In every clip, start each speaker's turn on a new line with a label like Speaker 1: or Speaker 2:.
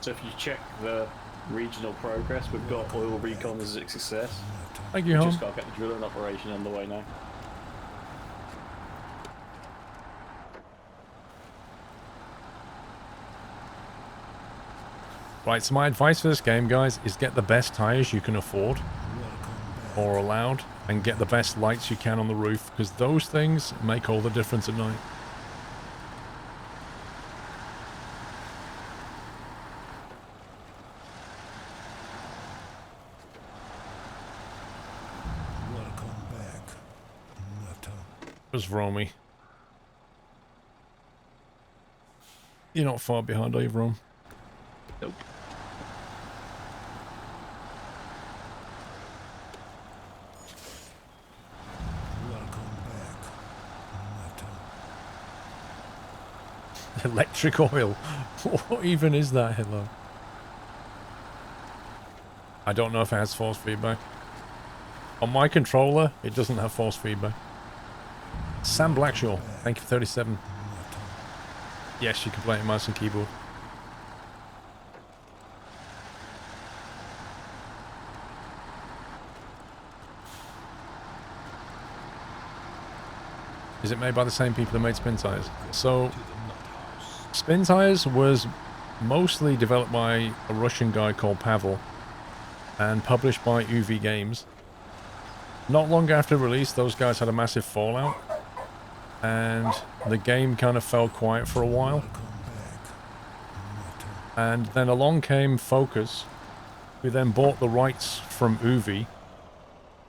Speaker 1: So if you check the regional progress, we've got oil recon as a success.
Speaker 2: Thank you, home.
Speaker 1: Just got to get the drilling operation underway now.
Speaker 2: Right, so my advice for this game, guys, is get the best tires you can afford or allowed, and get the best lights you can on the roof, because those things make all the difference at night. Where's Romy? You're not far behind, are you, Rome?
Speaker 1: Nope.
Speaker 2: Electric oil. What even is that, hello? I don't know if it has force feedback. On my controller, it doesn't have force feedback. Sam Blackshaw, thank you for 37. Yes, you can play it mouse and keyboard. Is it made by the same people that made Spin Tires? So, Spin Tires was mostly developed by a Russian guy called Pavel and published by UV Games. Not long after release, those guys had a massive fallout, and the game kind of fell quiet for a while. And then along came Focus, who then bought the rights from UV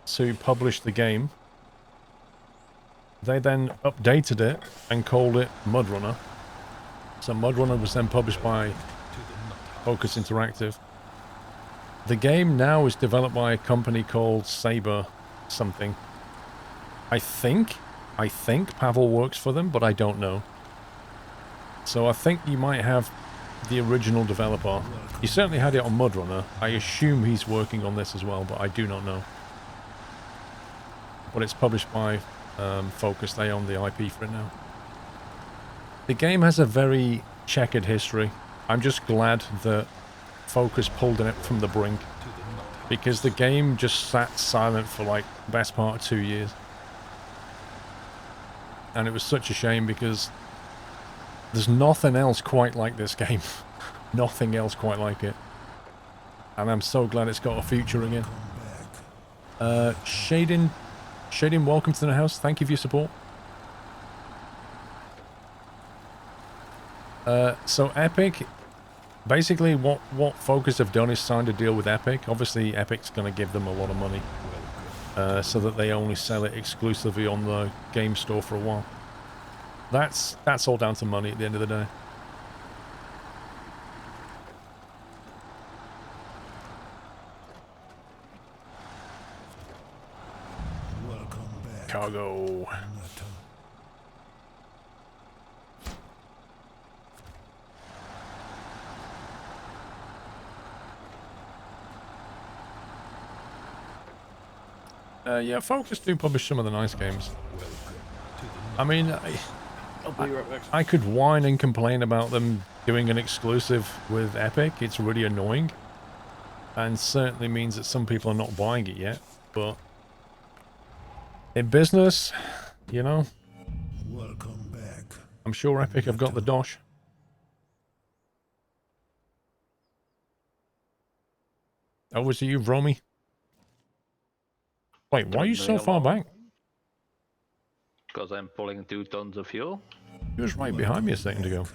Speaker 2: to publish the game. They then updated it and called it MudRunner. So MudRunner was then published by Focus Interactive. The game now is developed by a company called Saber something. I think Pavel works for them, but I don't know. So I think you might have the original developer. He certainly had it on MudRunner. I assume he's working on this as well, but I do not know. But it's published by Focus. They own the IP for it now. The game has a very checkered history. I'm just glad that Focus pulled it from the brink, because the game just sat silent for like the best part of 2 years. And it was such a shame, because there's nothing else quite like this game. Nothing else quite like it. And I'm so glad it's got a future again. Shading, welcome to the house. Thank you for your support. So Epic, basically what Focus have done is signed a deal with Epic. Obviously Epic's going to give them a lot of money, so that they only sell it exclusively on the game store for a while. That's all down to money at the end of the day. Cargo. Yeah, Focus do publish some of the nice games. I mean, I could whine and complain about them doing an exclusive with Epic. It's really annoying, and certainly means that some people are not buying it yet, but in business, you know, welcome back. I'm sure Epic have got the dosh. Oh, was it you, Romy? Wait, why are you so far back?
Speaker 3: Because I'm pulling 2 tons of fuel.
Speaker 2: He was right behind me a second ago.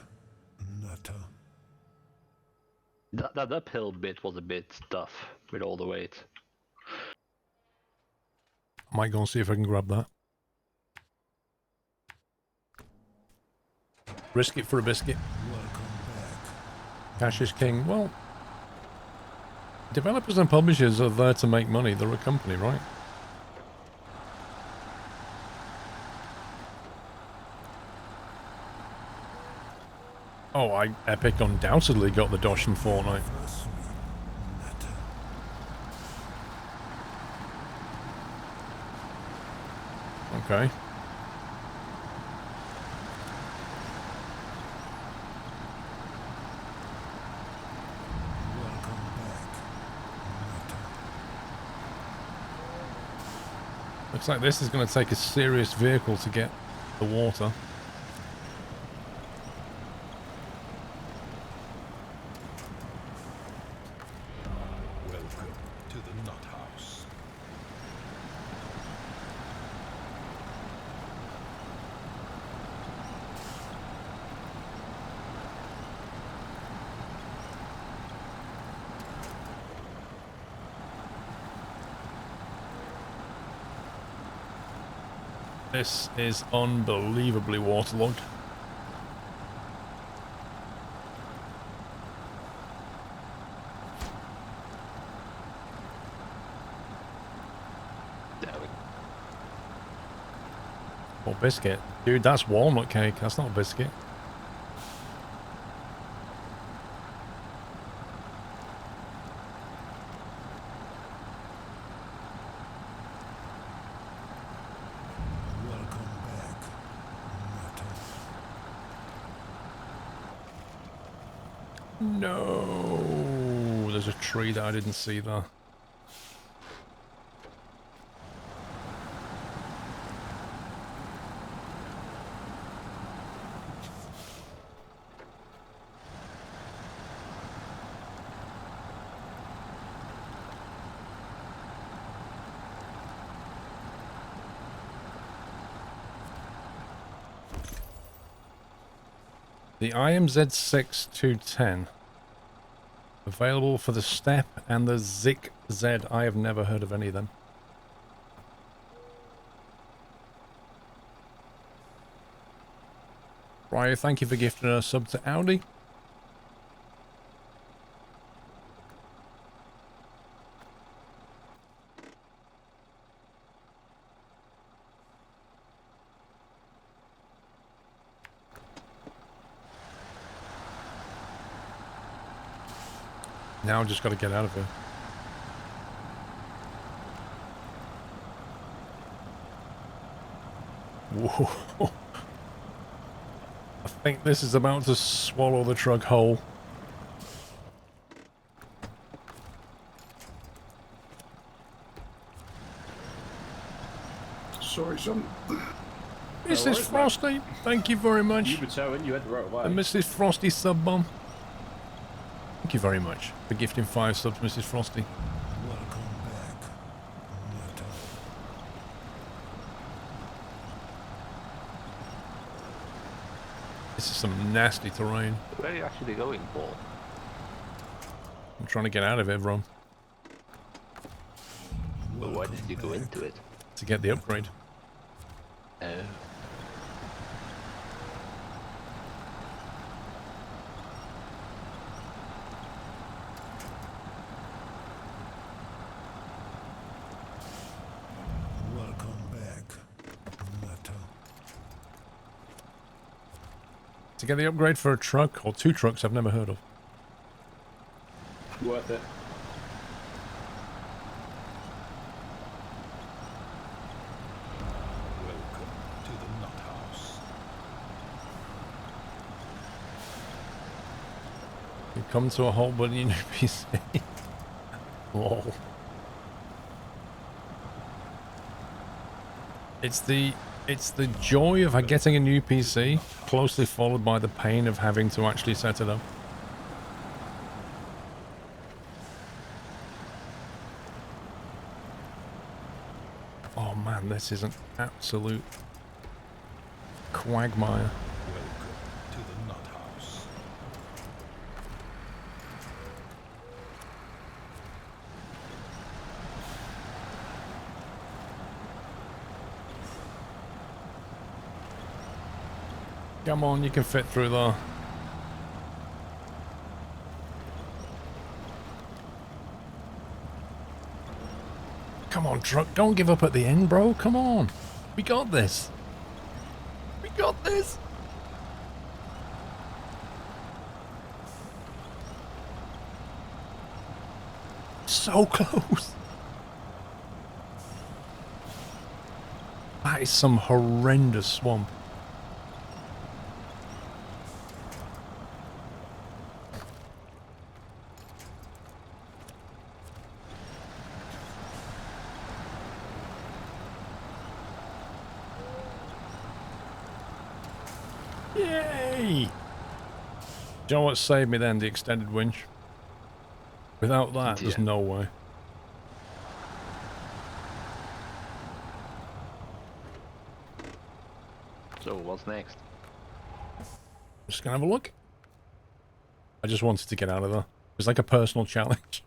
Speaker 3: That uphill bit was a bit tough with all the weight.
Speaker 2: I might go and see if I can grab that. Risk it for a biscuit. Cash is king. Well, developers and publishers are there to make money. They're a company, right? Oh, Epic undoubtedly got the dosh from Fortnite. Okay. Looks like this is going to take a serious vehicle to get the water.
Speaker 4: Welcome to the Nut House.
Speaker 2: This is unbelievably waterlogged.
Speaker 3: There we go.
Speaker 2: Or biscuit. Dude, that's walnut cake. That's not a biscuit.
Speaker 4: Welcome back, Nutter.
Speaker 2: No. There's a tree that I didn't see there. The IMZ6 210. Available for the Step and the Zik Z. I have never heard of any of them. Ryo, thank you for gifting a sub to Audi. Now I've just got to get out of here. Whoa. I think this is about to swallow the truck whole.
Speaker 5: Sorry, son.
Speaker 2: Mrs.
Speaker 1: worries,
Speaker 2: Frosty, thank you very much.
Speaker 1: You were towing, you had the right way.
Speaker 2: And Mrs. Frosty sub bomb. Thank you very much for gifting 5 subs, Mrs. Frosty.
Speaker 4: Welcome back, Nutter.
Speaker 2: This is some nasty terrain.
Speaker 3: Where are you actually going, Paul?
Speaker 2: I'm trying to get out of it, Ron,
Speaker 3: Well, why did you go into it?
Speaker 2: to get the upgrade.
Speaker 3: Oh.
Speaker 4: Welcome back, Nutter.
Speaker 2: To get the upgrade for a truck, or 2 trucks I've never heard of.
Speaker 1: Worth it.
Speaker 4: Welcome to the Nut House.
Speaker 2: You come to a halt button in your PC. Lol. It's the joy of getting a new PC, closely followed by the pain of having to actually set it up. Oh man, this is an absolute quagmire.
Speaker 4: Welcome to the Nut House.
Speaker 2: Come on, you can fit through there. Come on, truck, don't give up at the end, bro. Come on. We got this. We got this. So close. That is some horrendous swamp. Yay! Do you know what saved me then? The extended winch. Without that, there's
Speaker 3: Yeah.
Speaker 2: no way.
Speaker 3: So what's next?
Speaker 2: Just gonna have a look. I just wanted to get out of there. It's like a personal challenge.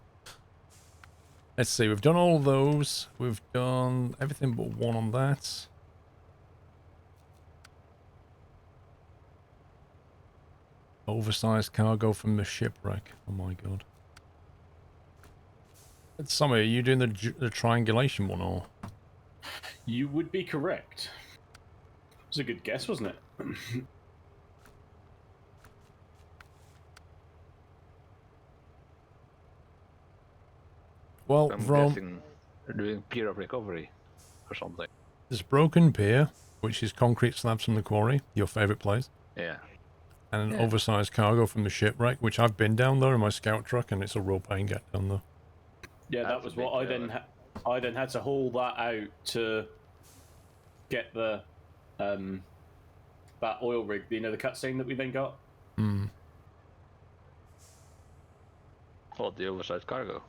Speaker 2: Let's see, we've done all those. We've done everything but one on that. Oversized cargo from the shipwreck. Oh my god. Sammy, are you doing the triangulation one or?
Speaker 1: You would be correct. It was a good guess, wasn't it?
Speaker 2: Well,
Speaker 3: I'm
Speaker 2: Rome,
Speaker 3: guessing they're doing pier of recovery or something.
Speaker 2: there's broken pier, which is concrete slabs from the quarry, your favourite place,
Speaker 3: Yeah.
Speaker 2: and an
Speaker 3: Yeah.
Speaker 2: oversized cargo from the shipwreck, which I've been down there in my scout truck, and it's a real pain getting down there.
Speaker 1: Yeah, that
Speaker 3: That's
Speaker 1: was
Speaker 3: a
Speaker 1: what
Speaker 3: big
Speaker 1: I then had to haul that out to get the that oil rig. You know, the cutscene that we then got.
Speaker 2: Hmm.
Speaker 3: Oh, the oversized cargo.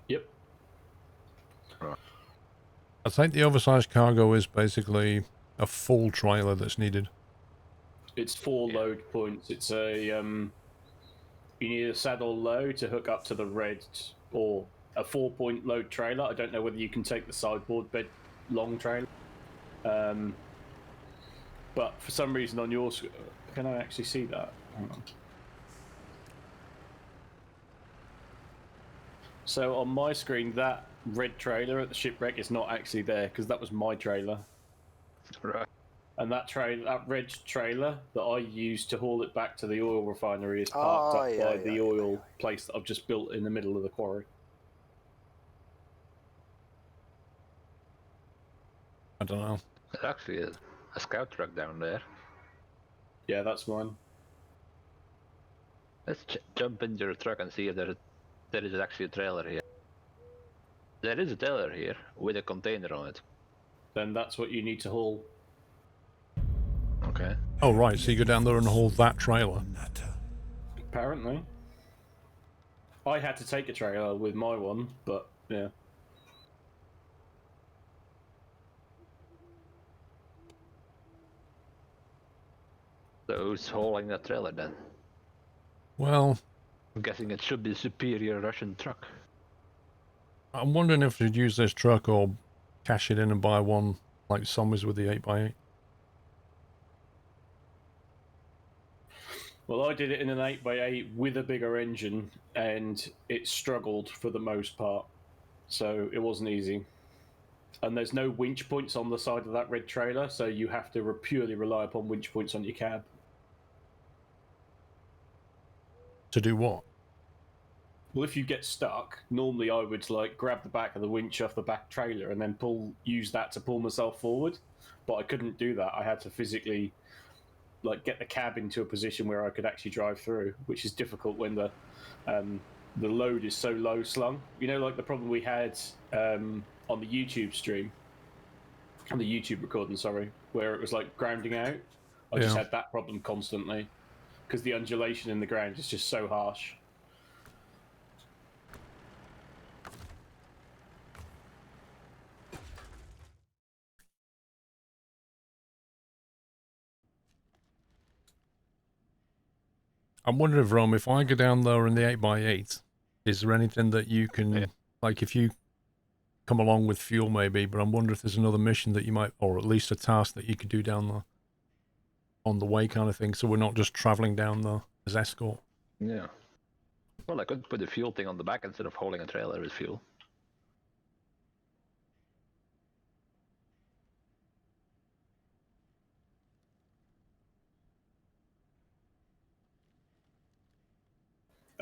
Speaker 1: Yep.
Speaker 2: I think the oversized cargo is basically a full trailer that's needed.
Speaker 1: It's 4
Speaker 3: Yeah.
Speaker 1: load points. It's a you need a saddle low to hook up to the red, or a 4-point load trailer. I don't know whether you can take the sideboard bed long trailer. But for some reason on yours, can I actually see that? Hang on. So on my screen, that red trailer at the shipwreck is not actually there because that was my trailer.
Speaker 3: Right.
Speaker 1: And that red trailer that I used to haul it back to the oil refinery is parked up by the oil place that I've just built in the middle of the quarry.
Speaker 2: I don't know.
Speaker 3: There's actually a scout truck down there.
Speaker 1: Yeah, that's mine.
Speaker 3: Let's jump into your truck and see if there is actually a trailer here. There is a trailer here with a container on it.
Speaker 1: Then that's what you need to haul.
Speaker 3: Okay.
Speaker 2: Oh, right, so you go down there and haul that trailer.
Speaker 1: Apparently. I had to take a trailer with my one, but yeah.
Speaker 3: So who's hauling that trailer then?
Speaker 2: Well,
Speaker 3: I'm guessing it should be a superior Russian truck.
Speaker 2: I'm wondering if you'd use this truck or cash it in and buy one like Summers with the 8x8.
Speaker 1: Well, I did it in an 8x8 with a bigger engine, and it struggled for the most part. So it wasn't easy. And there's no winch points on the side of that red trailer, so you have to purely rely upon winch points on your cab.
Speaker 2: To do what?
Speaker 1: Well, if you get stuck, normally I would like grab the back of the winch off the back trailer and then use that to pull myself forward. But I couldn't do that. I had to physically get the cab into a position where I could actually drive through, which is difficult when the load is so low slung. You know, like the problem we had on the YouTube stream, on the YouTube recording, sorry, where it was like grounding out. I just had that problem constantly because the undulation in the ground is just so harsh.
Speaker 2: I'm wondering, Rome, if I go down there in the 8x8, is there anything that you can, like if you come along with fuel maybe, but I'm wondering if there's another mission that you might, or at least a task that you could do down there on the way kind of thing, so we're not just traveling down there as escort.
Speaker 3: Yeah. Well, I could put the fuel thing on the back instead of hauling a trailer with fuel.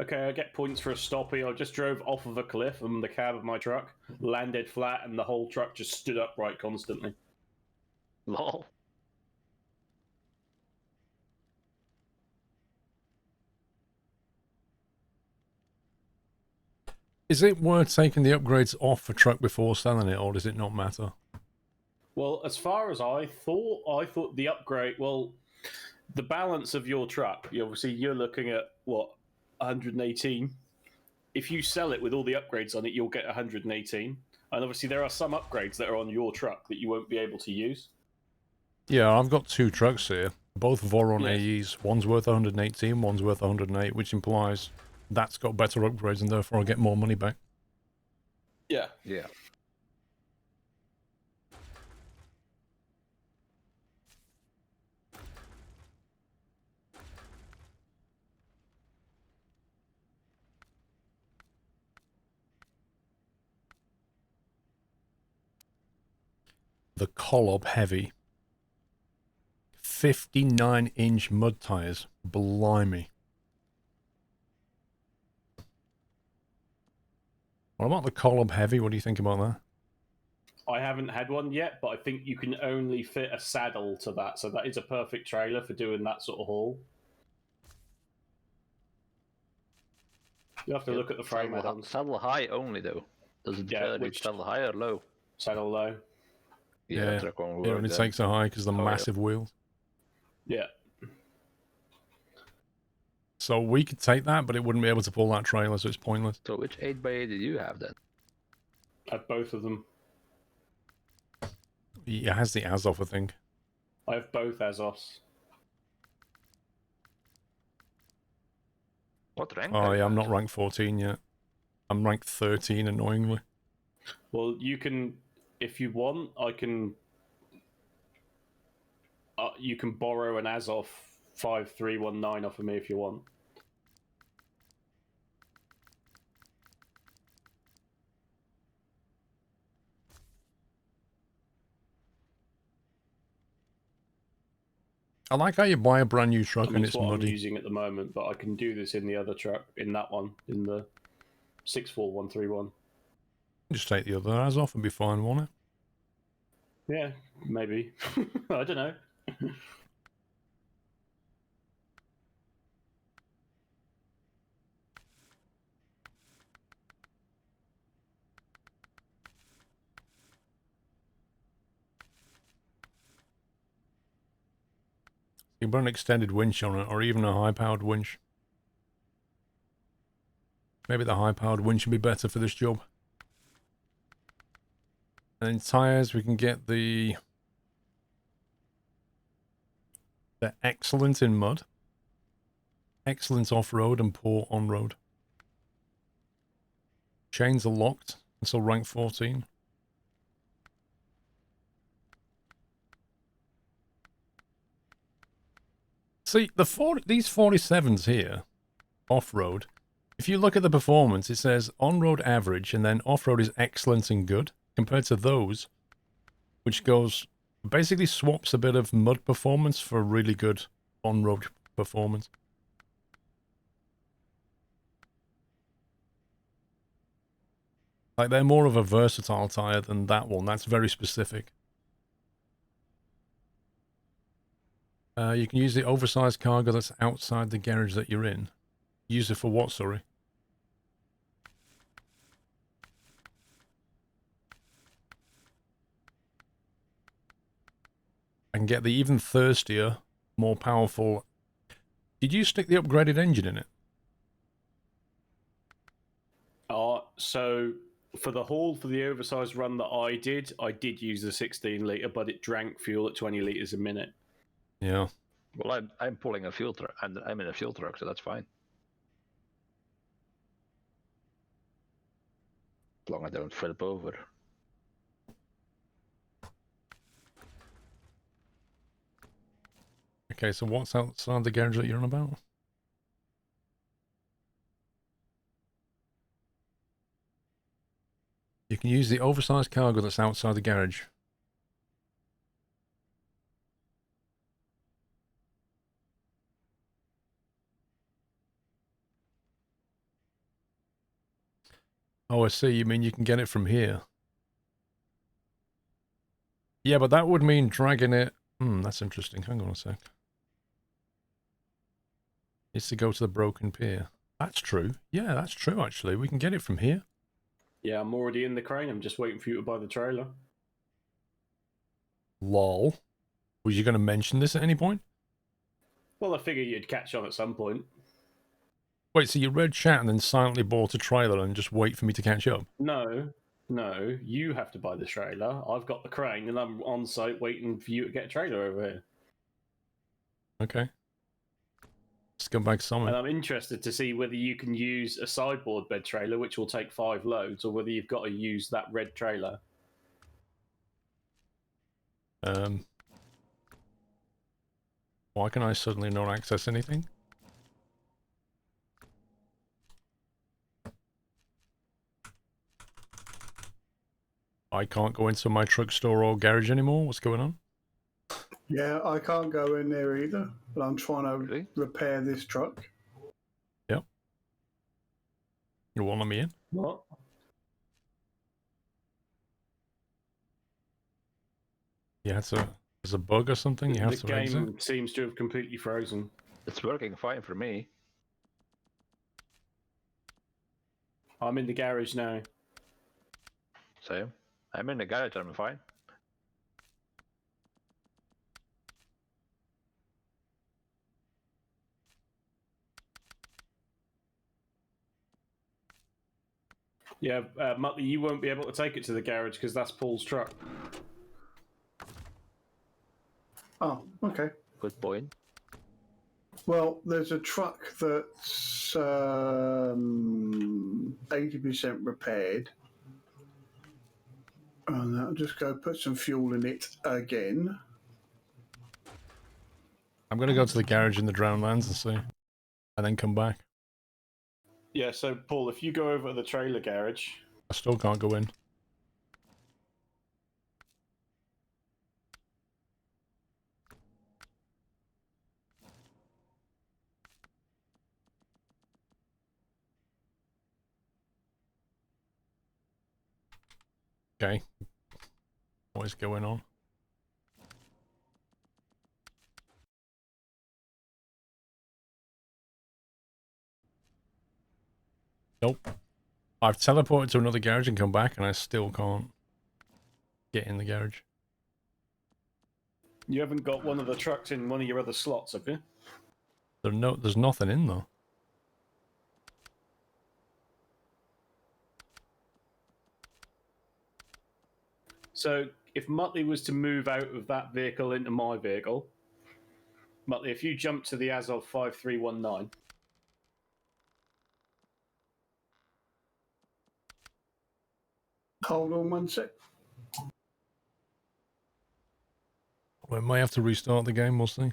Speaker 1: Okay, I get points for a stoppie. I just drove off of a cliff and the cab of my truck landed flat and the whole truck just stood upright constantly.
Speaker 3: Lol.
Speaker 2: Is it worth taking the upgrades off a truck before selling it, or does it not matter?
Speaker 1: Well, as far as I thought the upgrade, well, the balance of your truck, obviously you're looking at what 118. If you sell it with all the upgrades on it, you'll get 118. And obviously there are some upgrades that are on your truck that you won't be able to use.
Speaker 2: Yeah, I've got 2 trucks here, both Voron
Speaker 1: Yes.
Speaker 2: AEs. One's worth 118, one's worth 108, which implies that's got better upgrades and therefore I get more money back.
Speaker 1: Yeah.
Speaker 3: Yeah.
Speaker 2: The Kolob Heavy. 59-inch mud tires. Blimey. What about the Kolob Heavy? What do you think about that?
Speaker 1: I haven't had one yet, but I think you can only fit a saddle to that, so that is a perfect trailer for doing that sort of haul. You have to look at the frame add-ons.
Speaker 3: Saddle high only though. Does it
Speaker 1: which
Speaker 3: saddle high or low?
Speaker 1: saddle low?
Speaker 2: Yeah,
Speaker 3: truck won't
Speaker 2: it
Speaker 3: work
Speaker 2: only
Speaker 3: then.
Speaker 2: takes a high because of the
Speaker 3: Oh, yeah.
Speaker 2: massive wheels.
Speaker 1: Yeah.
Speaker 2: So we could take that, but it wouldn't be able to pull that trailer, so it's pointless.
Speaker 3: So which 8x8 did you have then?
Speaker 1: I have both of them.
Speaker 2: It has the Azov, I think.
Speaker 1: I have both Azos.
Speaker 3: What rank?
Speaker 2: Oh
Speaker 3: are you
Speaker 2: yeah, I'm
Speaker 3: at?
Speaker 2: not ranked 14 yet. I'm ranked 13, annoyingly.
Speaker 1: Well, you can, if you want, I can. You can borrow an Azov 5319 off of me if you want.
Speaker 2: I like how you buy a brand new truck
Speaker 1: I mean,
Speaker 2: and
Speaker 1: it's
Speaker 2: it's
Speaker 1: what I'm
Speaker 2: muddy.
Speaker 1: using at the moment, but I can do this in the other truck, in that one, in the 64131.
Speaker 2: Just take the other Azov and be fine, won't it?
Speaker 1: Yeah, maybe. I don't know.
Speaker 2: You put an extended winch on it, or even a high-powered winch. Maybe the high-powered winch would be better for this job. And in tyres, we can get the... They're excellent in mud. Excellent off-road and poor on-road. Chains are locked until rank 14. See, these 47s here, off-road, if you look at the performance, it says on-road average, and then off-road is excellent and good, compared to those, which goes, basically swaps a bit of mud performance for really good on-road performance. Like, they're more of a versatile tire than that one. That's very specific. You can use the oversized cargo that's outside the garage that you're in. Use it for what, sorry? I can get the even thirstier, more powerful... Did you stick the upgraded engine in it?
Speaker 1: So for the haul for the oversized run that I did use the 16 litre, but it drank fuel at 20 litres a minute.
Speaker 2: Yeah.
Speaker 3: Well, I'm pulling a fuel truck, and I'm in a fuel truck, so that's fine. As long as I don't flip over.
Speaker 2: Okay, so what's outside the garage that you're on about? You can use the oversized cargo that's outside the garage. Oh, I see. You mean you can get it from here? Yeah, but that would mean dragging it... that's interesting. Hang on a sec. It's to go to the broken pier. That's true. Yeah, that's true, actually. We can get it from here.
Speaker 1: Yeah, I'm already in the crane. I'm just waiting for you to buy the trailer.
Speaker 2: Lol. Was you going to mention this at any point?
Speaker 1: Well, I figure you'd catch on at some point.
Speaker 2: Wait, so you read chat and then silently bought a trailer and just wait for me to catch up?
Speaker 1: No, you have to buy the trailer. I've got the crane and I'm on site waiting for you to get a trailer over here.
Speaker 2: Okay. Scumbag Summon.
Speaker 1: And I'm interested to see whether you can use a sideboard bed trailer, which will take 5 loads, or whether you've got to use that red trailer.
Speaker 2: Why can I suddenly not access anything? I can't go into my truck store or garage anymore? What's going on?
Speaker 5: Yeah, I can't go in there either, but I'm trying to
Speaker 3: Really?
Speaker 5: repair this truck.
Speaker 2: Yep. You want me in?
Speaker 1: What?
Speaker 2: Yeah, there's a bug or something. You have
Speaker 1: The
Speaker 2: to exit.
Speaker 1: game seems to have completely frozen.
Speaker 3: It's working fine for me.
Speaker 1: I'm in the garage now.
Speaker 3: Same. I'm in the garage, I'm fine.
Speaker 1: Yeah, Muttley, you won't be able to take it to the garage because that's Paul's truck.
Speaker 5: Oh, okay.
Speaker 3: Good point.
Speaker 5: Well, there's a truck that's 80% repaired. And I'll just go put some fuel in it again.
Speaker 2: I'm going to go to the garage in the Drowned Lands and see. And then come back.
Speaker 1: Yeah, so Paul, if you go over to the trailer garage,
Speaker 2: I still can't go in. Okay. What is going on? Nope. I've teleported to another garage and come back and I still can't get in the garage.
Speaker 1: you haven't got one of the trucks in one of your other slots, have you?
Speaker 2: There's nothing in though.
Speaker 1: So if Muttley was to move out of that vehicle into my vehicle, Muttley, if you jump to the Azov 5319,
Speaker 5: Hold on one sec.
Speaker 2: We may have to restart the game, we'll see.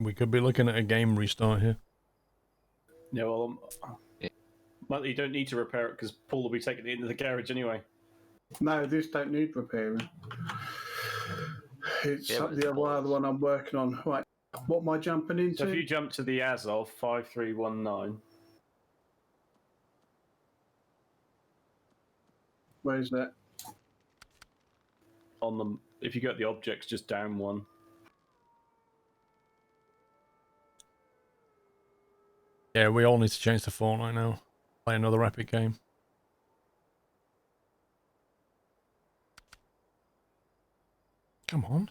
Speaker 2: We could be looking at a game restart here.
Speaker 1: yeah, well, Muttley, you don't need to repair it because Paul will be taking it into the garage anyway.
Speaker 5: No, this don't need repairing. It's
Speaker 3: Yeah, but
Speaker 5: the
Speaker 3: it's
Speaker 5: other one I'm working on. Right, what am I jumping into?
Speaker 1: So if you jump to the Azov 5319,
Speaker 5: Where's that?
Speaker 1: on the if you get the objects just down one.
Speaker 2: Yeah, we all need to change to Fortnite now. Play another epic game. Come on.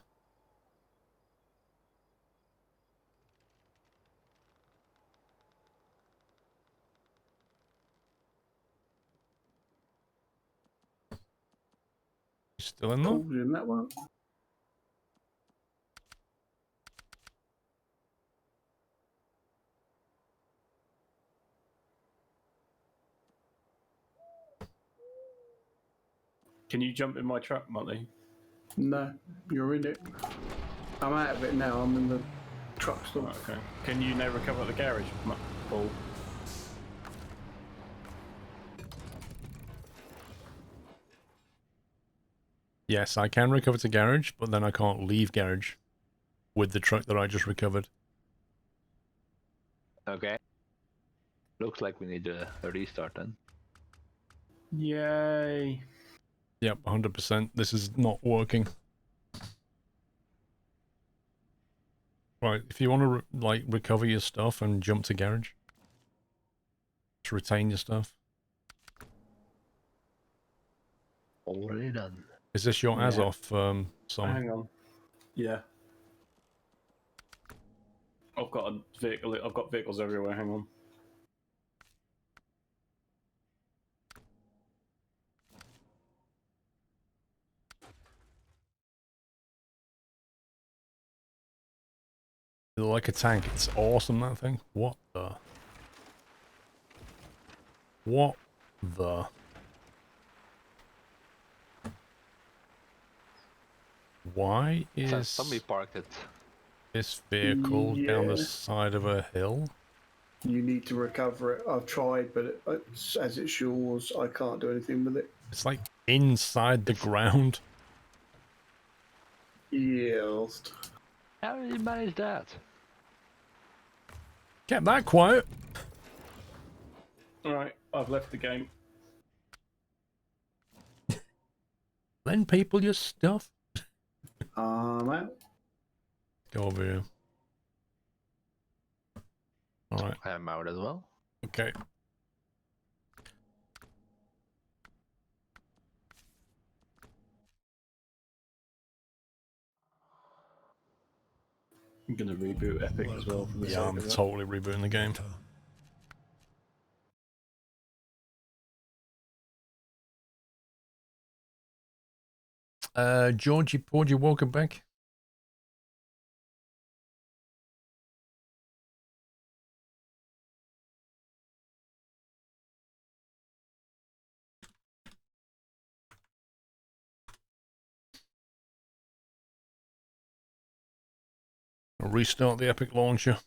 Speaker 2: You still in there?
Speaker 5: Paul's in that one.
Speaker 1: Can you jump in my truck, Muttley?
Speaker 5: No, you're in it. I'm out of it now. I'm in the truck store.
Speaker 1: Right, okay. Can you now recover at the garage, Paul?
Speaker 2: Yes, I can recover to garage, but then I can't leave garage with the truck that I just recovered.
Speaker 3: Okay. Looks like we need a restart then.
Speaker 1: Yay!
Speaker 2: Yep, 100%. This is not working. Right, if you want to recover your stuff and jump to garage, to retain your stuff.
Speaker 3: Already done.
Speaker 2: Is this your
Speaker 1: Yeah.
Speaker 2: Azov song?
Speaker 1: Hang on. Yeah. I've got a vehicle. I've got vehicles everywhere. Hang on.
Speaker 2: You look like a tank. It's awesome, that thing. What the? What the? Why is
Speaker 3: Somebody parked it.
Speaker 2: this vehicle down the
Speaker 5: Yeah.
Speaker 2: side of a hill?
Speaker 5: You need to recover it. I've tried, but as it's yours, I can't do anything with it.
Speaker 2: It's like inside the ground.
Speaker 5: Yeah.
Speaker 3: How did you manage that?
Speaker 2: Kept that quiet.
Speaker 1: All right. I've left the game.
Speaker 2: Lend people your stuff.
Speaker 5: I'm out.
Speaker 2: Go over here. Alright,
Speaker 3: I am out as well.
Speaker 2: okay.
Speaker 1: I'm gonna reboot Epic as well for the
Speaker 2: Yeah,
Speaker 1: sake
Speaker 2: I'm
Speaker 1: of it.
Speaker 2: totally rebooting the game. Georgie Porgy, welcome back. I'll restart the Epic launcher.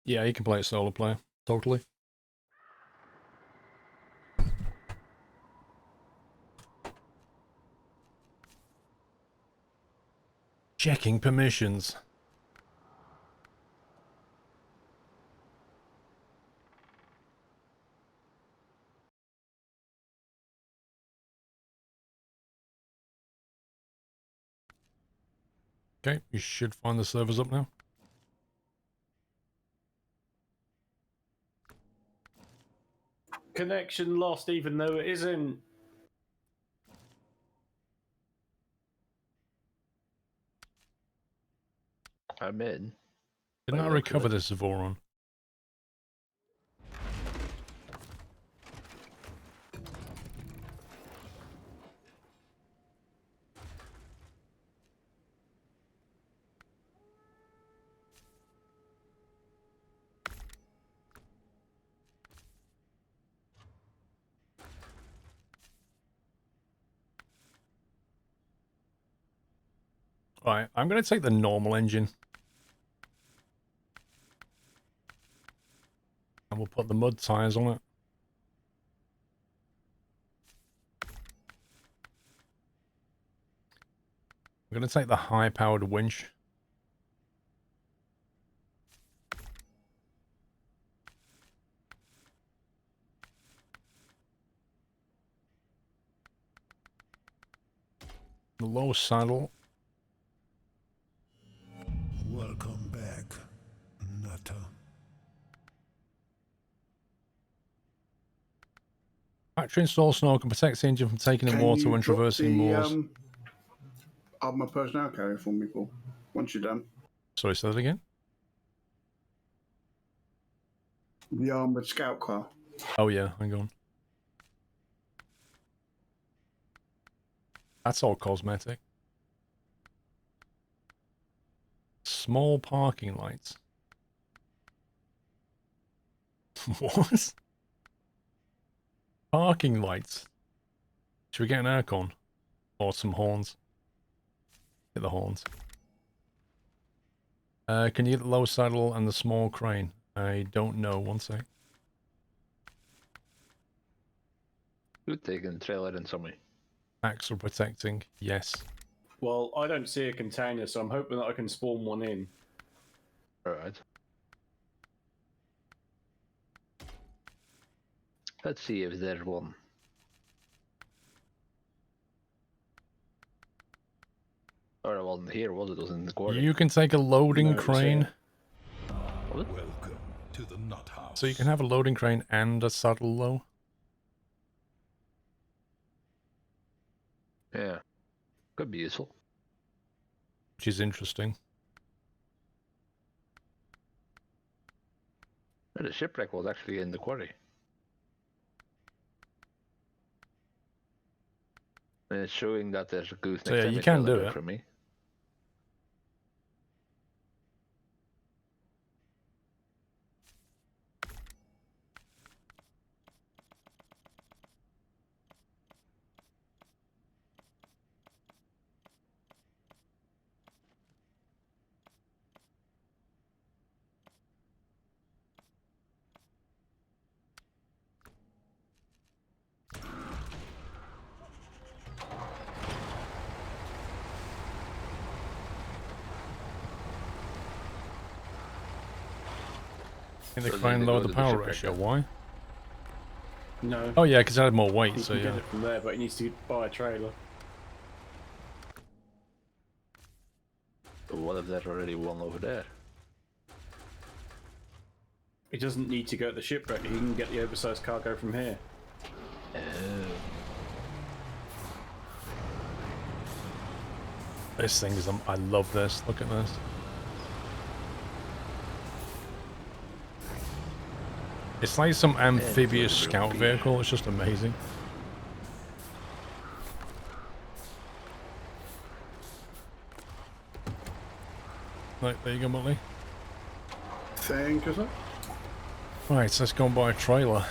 Speaker 2: Yeah, you can play it solo player. Totally. Checking permissions. Okay, you should find the servers up now.
Speaker 1: Connection lost, even though it isn't.
Speaker 3: I'm in.
Speaker 2: Didn't I
Speaker 3: By the looks of
Speaker 2: recover
Speaker 3: it.
Speaker 2: this Zavoron? Right, I'm going to take the normal engine. And we'll put the mud tires on it. I'm going to take the high-powered winch. The low saddle.
Speaker 4: Welcome back, Nutter.
Speaker 2: Factory install snow can protect the engine from taking in
Speaker 5: Can
Speaker 2: water
Speaker 5: you
Speaker 2: when
Speaker 5: drop
Speaker 2: traversing
Speaker 5: the
Speaker 2: moors.
Speaker 5: armor personnel carrier for me, Paul? Once you're done.
Speaker 2: Sorry, say that again?
Speaker 5: The armored scout car.
Speaker 2: Oh yeah, hang on. That's all cosmetic. Small parking lights. What? Parking lights. Should we get an aircon? Or some horns? Get the horns. Can you get the low saddle and the small crane? I don't know. One sec.
Speaker 3: You're taking the trailer in somewhere.
Speaker 2: Axle protecting. Yes.
Speaker 1: Well, I don't see a container, so I'm hoping that I can spawn one in.
Speaker 3: Alright. Let's see if there's one. Or one here, was it? Was in the quarry.
Speaker 2: You can take a loading
Speaker 1: No, it's
Speaker 2: crane.
Speaker 4: Welcome to the nut house.
Speaker 2: So you can have a loading crane and a saddle low.
Speaker 3: Yeah. Could be useful.
Speaker 2: Which is interesting.
Speaker 3: The shipwreck was actually in the quarry. And it's showing that there's a gooseneck.
Speaker 2: So yeah, you can do it.
Speaker 3: For me.
Speaker 2: In the
Speaker 3: So
Speaker 2: crane
Speaker 3: they
Speaker 2: lower
Speaker 3: go
Speaker 2: the
Speaker 3: to the
Speaker 2: power
Speaker 3: shipwreck
Speaker 2: ratio.
Speaker 3: then?
Speaker 2: Why?
Speaker 1: No.
Speaker 2: Oh yeah, because it had more weight,
Speaker 1: He
Speaker 2: so
Speaker 1: can
Speaker 2: yeah.
Speaker 1: get it from there, but he needs to buy a trailer.
Speaker 3: But what if there's already one over there?
Speaker 1: He doesn't need to go to the shipwreck. He can get the oversized cargo from here.
Speaker 3: Oh.
Speaker 2: This thing is, I love this. Look at this. It's like some amphibious scout vehicle. It's just amazing. Right, there you go, Motley.
Speaker 5: Thank you, sir.
Speaker 2: Right, so let's go and buy a trailer.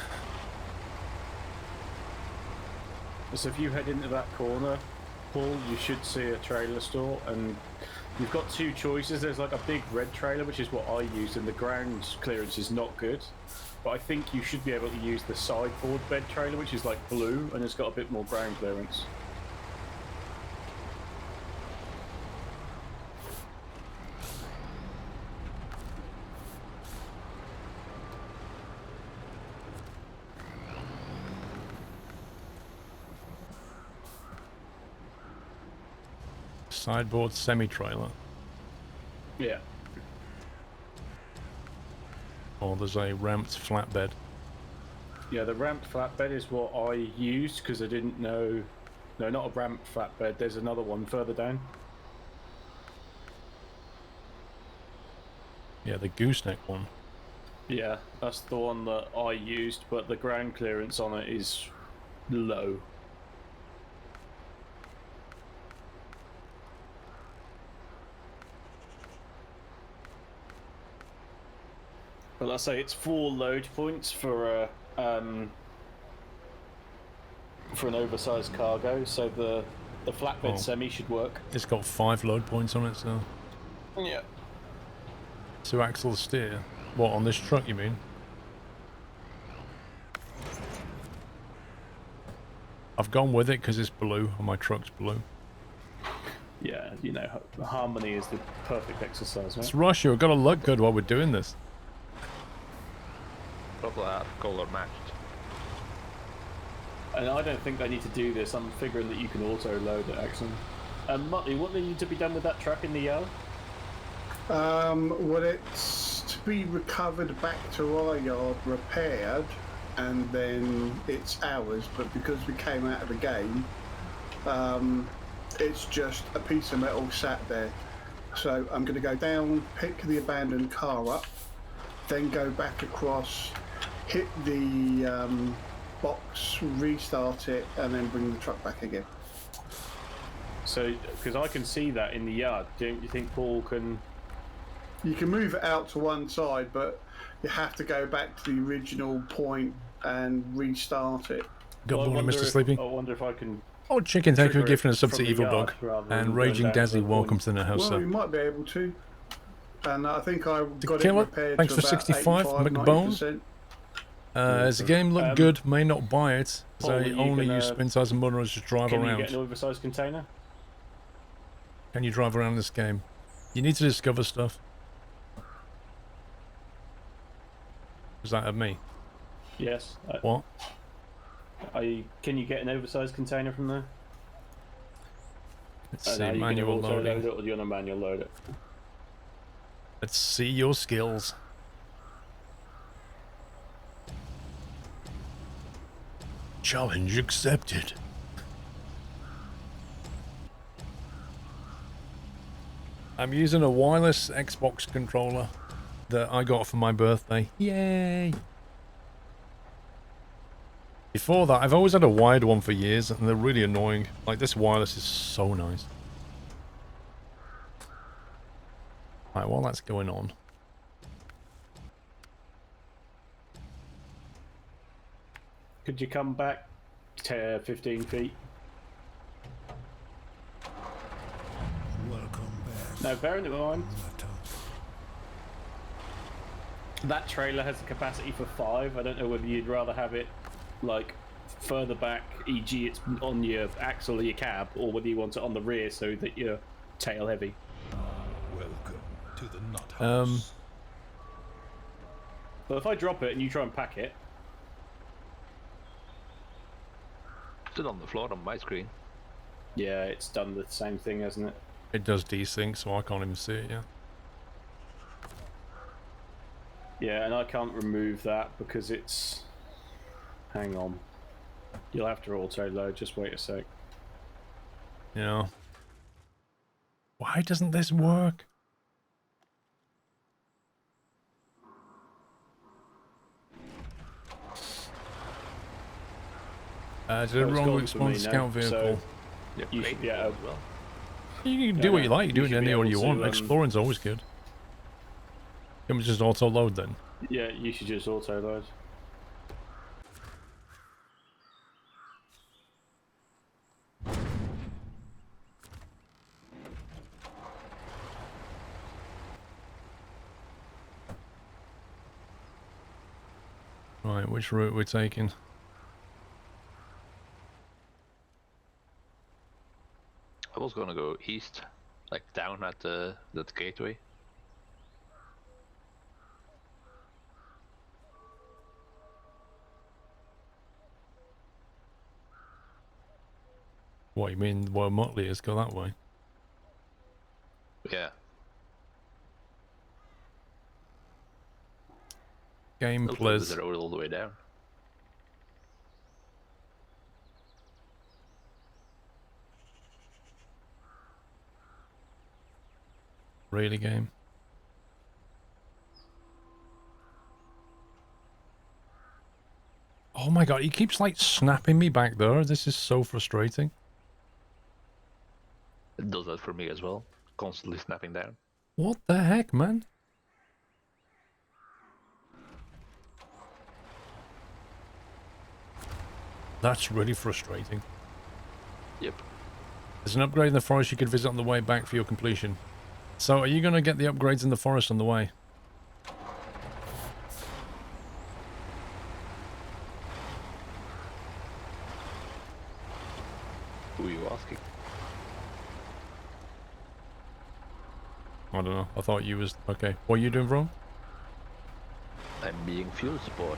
Speaker 1: So if you head into that corner, Paul, you should see a trailer store, and you've got two choices. There's like a big red trailer, which is what I used, and the ground clearance is not good. But I think you should be able to use the sideboard bed trailer, which is like blue, and it's got a bit more ground clearance.
Speaker 2: Sideboard semi-trailer.
Speaker 1: Yeah.
Speaker 2: Or there's a ramped flatbed.
Speaker 1: Yeah, the ramped flatbed is what I used because I didn't know. No, not a ramped flatbed. There's another one further down.
Speaker 2: Yeah, the gooseneck one.
Speaker 1: Yeah, that's the one that I used, but the ground clearance on it is low. But let's say it's 4 load points for an oversized cargo, so the flatbed semi should work.
Speaker 2: It's got 5 load points on it, so...
Speaker 1: Yeah.
Speaker 2: 2 axle steer. What, on this truck you mean? I've gone with it because it's blue, and my truck's blue.
Speaker 1: Yeah, you know, harmony is the perfect exercise, right?
Speaker 2: It's Russia, we've got to look good while we're doing this.
Speaker 3: Probably have color matched.
Speaker 1: And I don't think they need to do this. I'm figuring that you can auto-load it, actually. Muttley, what need to be done with that truck in the yard?
Speaker 5: Well, it's to be recovered back to our yard, repaired, and then it's ours. But because we came out of the game, it's just a piece of metal sat there. So I'm going to go down, pick the abandoned car up, then go back across, hit the box, restart it, and then bring the truck back again.
Speaker 1: So, because I can see that in the yard, don't you think Paul can...
Speaker 5: You can move it out to one side, but you have to go back to the original point and restart it.
Speaker 2: Got
Speaker 1: Well, I
Speaker 2: morning,
Speaker 1: wonder
Speaker 2: Mr.
Speaker 1: if-
Speaker 2: Sleepy.
Speaker 1: I wonder if I can.
Speaker 2: Oh, Chicken, thank you for
Speaker 1: trigger
Speaker 2: gifting
Speaker 1: it
Speaker 2: a sub to
Speaker 1: from the
Speaker 2: Evil
Speaker 1: yard
Speaker 2: Dog.
Speaker 1: rather than
Speaker 2: And
Speaker 1: going
Speaker 2: Raging
Speaker 1: down to
Speaker 2: Dazzy,
Speaker 1: the
Speaker 2: welcome
Speaker 1: point.
Speaker 2: to the house,
Speaker 5: Well, we
Speaker 2: sir.
Speaker 5: might be able to. And I think I got it
Speaker 2: Killer,
Speaker 5: repaired
Speaker 2: thanks
Speaker 5: to
Speaker 2: for
Speaker 5: about
Speaker 2: 65,
Speaker 5: 85,
Speaker 2: McBone.
Speaker 5: 90%.
Speaker 2: As the game looked good, may not buy it.
Speaker 1: Paul,
Speaker 2: So
Speaker 1: are
Speaker 2: I
Speaker 1: you
Speaker 2: only
Speaker 1: gonna-
Speaker 2: use spin tires and mud runners to drive
Speaker 1: Can you
Speaker 2: around.
Speaker 1: get an oversized container?
Speaker 2: Can you drive around this game? You need to discover stuff. Is that of me?
Speaker 1: Yes.
Speaker 2: What?
Speaker 1: Can you get an oversized container from there?
Speaker 2: Let's
Speaker 1: And
Speaker 2: see,
Speaker 1: are you going to
Speaker 2: manual
Speaker 1: auto load
Speaker 2: loading.
Speaker 1: it, or do you want to manual load it?
Speaker 2: Let's see your skills. Challenge accepted. I'm using a wireless Xbox controller that I got for my birthday. Yay! Before that, I've always had a wired one for years, and they're really annoying. Like, this wireless is so nice. Right, while that's going on...
Speaker 1: Could you come back 15 feet?
Speaker 4: Welcome back.
Speaker 1: Now, bearing in mind,
Speaker 4: Nutter.
Speaker 1: that trailer has a capacity for 5. I don't know whether you'd rather have it, like, further back, e.g. it's on your axle of your cab, or whether you want it on the rear so that you're tail heavy.
Speaker 4: Welcome to the Nut House.
Speaker 1: But if I drop it and you try and pack it,
Speaker 3: Still on the floor on my screen.
Speaker 1: yeah, it's done the same thing, hasn't it?
Speaker 2: It does desync, so I can't even see it yet.
Speaker 1: Yeah, and I can't remove that because it's... Hang on. You'll have to auto-load, just wait a sec.
Speaker 2: Yeah. Why doesn't this work? Did it
Speaker 1: It's
Speaker 2: wrong
Speaker 1: gone
Speaker 2: with
Speaker 1: for me
Speaker 2: response
Speaker 1: now,
Speaker 2: scout vehicle?
Speaker 1: so
Speaker 3: Yeah,
Speaker 1: you should be able...
Speaker 3: as well.
Speaker 2: You can do what you like, you do
Speaker 1: you
Speaker 2: it
Speaker 1: should be
Speaker 2: anywhere
Speaker 1: able
Speaker 2: you
Speaker 1: to,
Speaker 2: want. Exploring's always good. Can we just auto load then?
Speaker 1: Yeah, you should just auto-load.
Speaker 2: Right, which route we're taking?
Speaker 3: I was gonna go east, like down at that gateway.
Speaker 2: What, you mean where Motley is? Go that way.
Speaker 3: Yeah.
Speaker 2: Game
Speaker 3: They'll probably
Speaker 2: Pliz.
Speaker 3: the road all the way down.
Speaker 2: Really game. Oh my god, he keeps like snapping me back there. This is so frustrating.
Speaker 3: It does that for me as well. Constantly snapping down.
Speaker 2: What the heck, man? That's really frustrating.
Speaker 3: Yep.
Speaker 2: There's an upgrade in the forest you could visit on the way back for your completion. So are you going to get the upgrades in the forest on the way?
Speaker 3: Who are you asking?
Speaker 2: I don't know. I thought you was... Okay. What are you doing wrong?
Speaker 3: I'm being fuel support.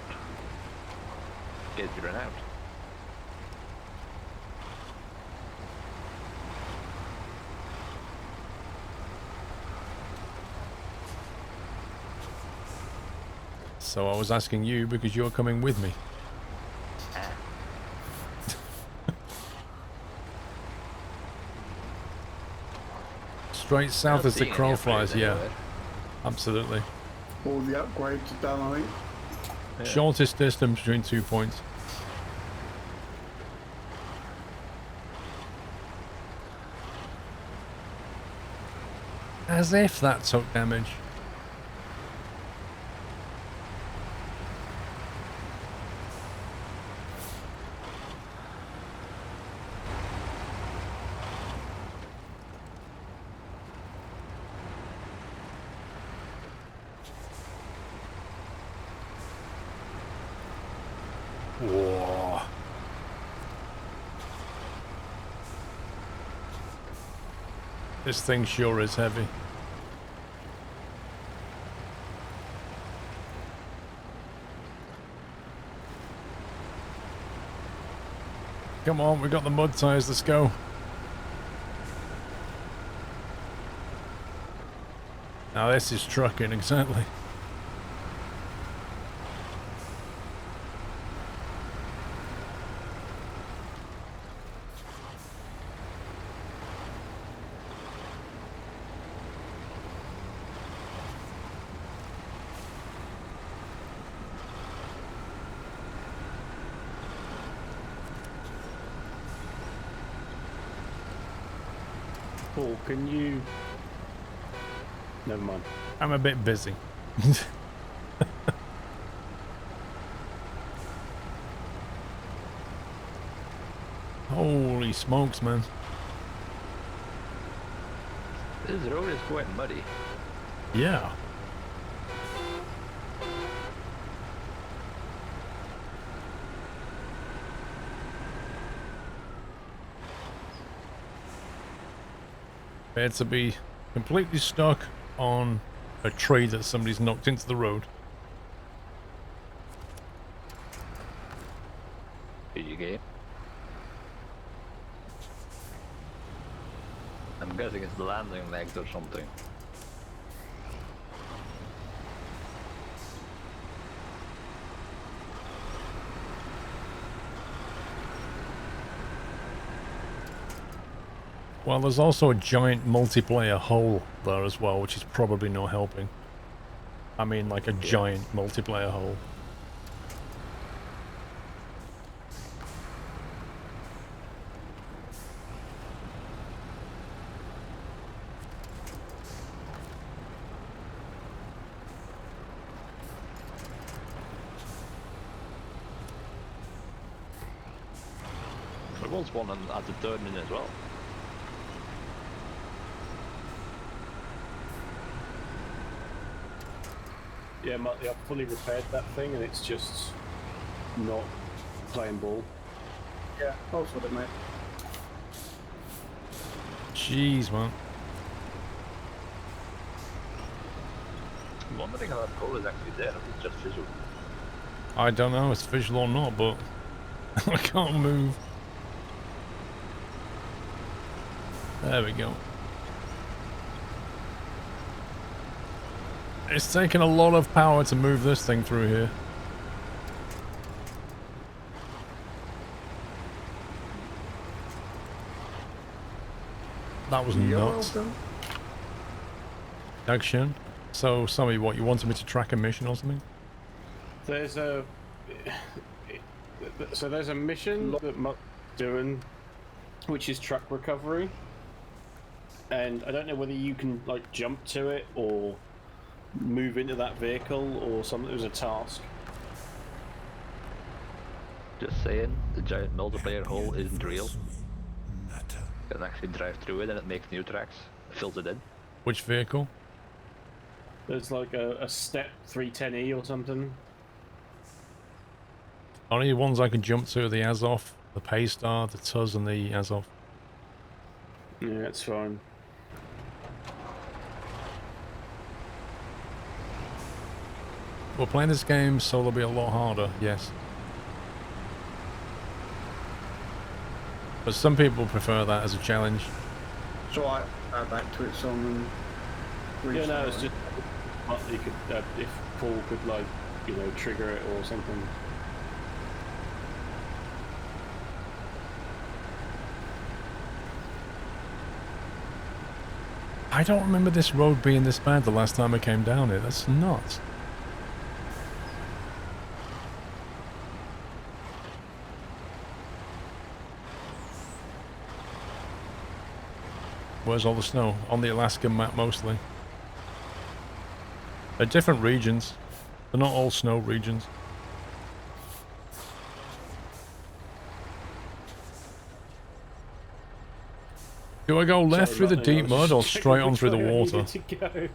Speaker 3: Get you run out.
Speaker 2: So I was asking you because you're coming with me. Straight south
Speaker 3: Not
Speaker 2: as the
Speaker 3: seeing any
Speaker 2: crow
Speaker 3: upgrades
Speaker 2: flies, yeah.
Speaker 3: anywhere.
Speaker 2: Absolutely.
Speaker 5: All the upgrades are done, I think.
Speaker 3: Yeah.
Speaker 2: Shortest distance between 2 points. As if that took damage. This thing sure is heavy. Come on, we got the mud tires, let's go. Now this is trucking, exactly.
Speaker 1: Paul, can you... Never mind.
Speaker 2: I'm a bit busy. Holy smokes, man.
Speaker 3: This road is quite muddy.
Speaker 2: Yeah. Prepared to be completely stuck on a tree that somebody's knocked into the road.
Speaker 3: Here you go. I'm guessing it's the landing legs or something.
Speaker 2: Well, there's also a giant multiplayer hole there as well, which is probably not helping. I mean, like a giant multiplayer hole.
Speaker 3: There was one at the turn-in as well.
Speaker 1: Yeah, I've fully repaired that thing and it's just not playing ball.
Speaker 5: Yeah, I'll sort it, mate.
Speaker 2: Jeez, man.
Speaker 3: I'm wondering how that pole is actually there, if it's just visual.
Speaker 2: I don't know if it's visual or not, but I can't move. There we go. It's taking a lot of power to move this thing through here. That was nuts. Action. So, Sammy, what, you wanted me to track a mission or something?
Speaker 1: There's a... So there's a mission that Mutt's doing, which is truck recovery. And I don't know whether you can, like, jump to it or move into that vehicle or something. It was a task.
Speaker 3: Just saying, the giant multiplayer hole isn't real. You can actually drive through it and it makes new tracks. Fills it in.
Speaker 2: Which vehicle?
Speaker 1: There's like a step 310E or something.
Speaker 2: Only the ones I can jump to are the Azov, the Paystar, the Tuz, and the Azov.
Speaker 1: Yeah, it's fine.
Speaker 2: We're playing this game, so it'll be a lot harder, yes. But some people prefer that as a challenge.
Speaker 5: So I go back to its on and
Speaker 1: Yeah, no,
Speaker 5: restart
Speaker 1: it's
Speaker 5: it.
Speaker 1: just you could, if Paul could, like, you know, trigger it or something.
Speaker 2: I don't remember this road being this bad the last time I came down it. That's nuts. Where's all the snow? On the Alaskan map mostly. They're different regions. They're not all snow regions. Do I go left
Speaker 1: Sorry,
Speaker 2: through the
Speaker 1: Matt, no, I
Speaker 2: deep
Speaker 1: was
Speaker 2: mud
Speaker 1: just
Speaker 2: or
Speaker 1: checking
Speaker 2: straight on
Speaker 1: which
Speaker 2: through the
Speaker 1: way I
Speaker 2: water?
Speaker 1: needed to go.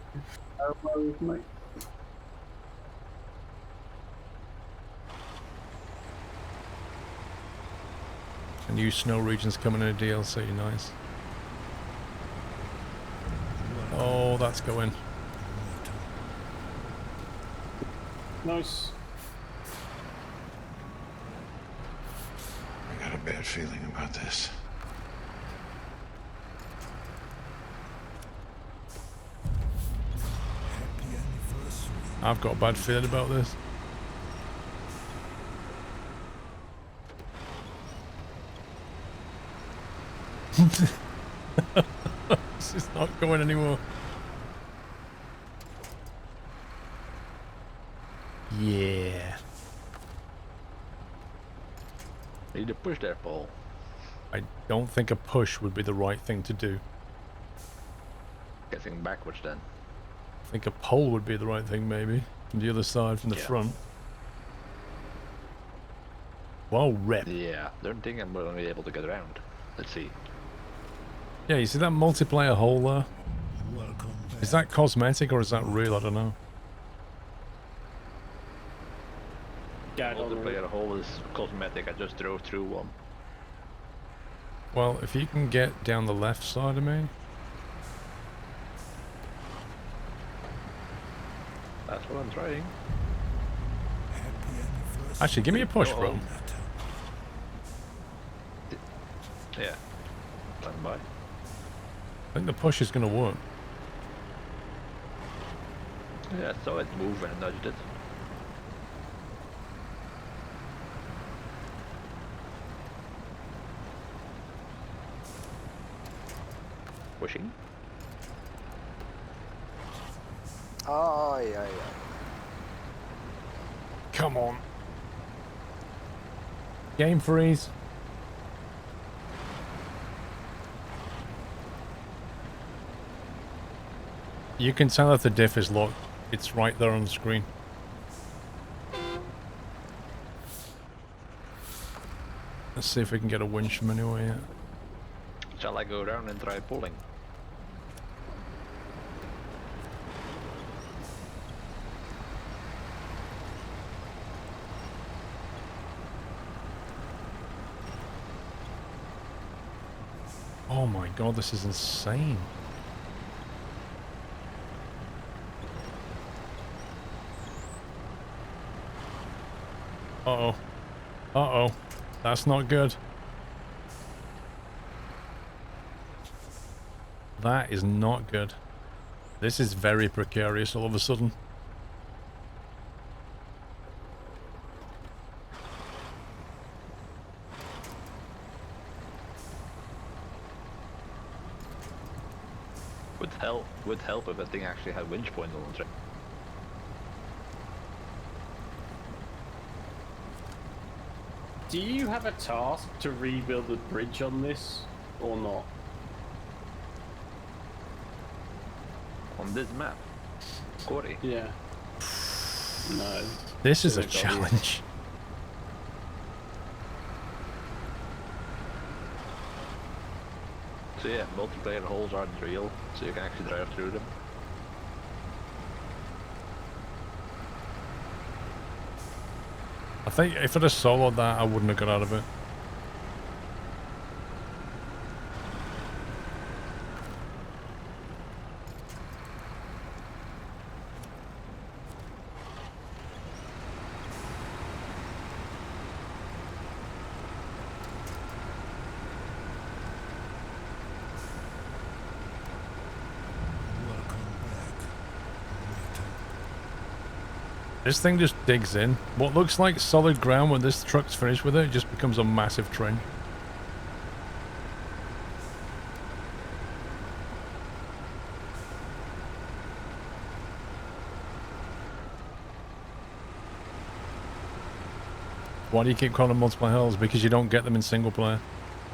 Speaker 5: Mate.
Speaker 2: And new snow regions coming in a DLC, nice. Oh, that's going.
Speaker 1: Nice.
Speaker 4: I got a bad feeling about this.
Speaker 2: I've got a bad feeling about this. This is not going anymore. Yeah.
Speaker 3: Need to push there, Paul.
Speaker 2: I don't think a push would be the right thing to do.
Speaker 3: Getting backwards then.
Speaker 2: I think a pole would be the right thing, maybe. From the other side, from the front. Well, rep.
Speaker 3: Yeah, don't think I'm going to be able to get around. Let's see.
Speaker 2: Yeah, you see that multiplayer hole there? Is that cosmetic or is that real? I don't know.
Speaker 3: Multiplayer hole is cosmetic. I just drove through one.
Speaker 2: Well, if you can get down the left side of me.
Speaker 3: That's what I'm trying.
Speaker 2: Actually, give me a push, bro.
Speaker 3: Yeah. Stand by.
Speaker 2: I think the push is going to work.
Speaker 3: Yeah, I saw it move and nudged it. Pushing.
Speaker 6: Oh, yeah.
Speaker 2: Come on. Game freeze. You can tell if the diff is locked. It's right there on the screen. Let's see if we can get a winch from anywhere yet.
Speaker 3: Shall I go down and try pulling?
Speaker 2: Oh my god, this is insane. Uh-oh. Uh-oh. That's not good. That is not good. This is very precarious all of a sudden.
Speaker 3: Would help if that thing actually had winch point on it.
Speaker 1: Do you have a task to rebuild the bridge on this, or not?
Speaker 3: On this map? Corey?
Speaker 1: Yeah. No.
Speaker 2: This is a
Speaker 1: Should've got
Speaker 2: challenge.
Speaker 3: So yeah, multiplayer holes aren't real, so you can actually drive through them.
Speaker 2: I think if I'd have soloed that, I wouldn't have got out of it. This thing just digs in. What looks like solid ground when this truck's finished with it, it just becomes a massive trench. Why do you keep calling them multiplayer hills? Because you don't get them in single player.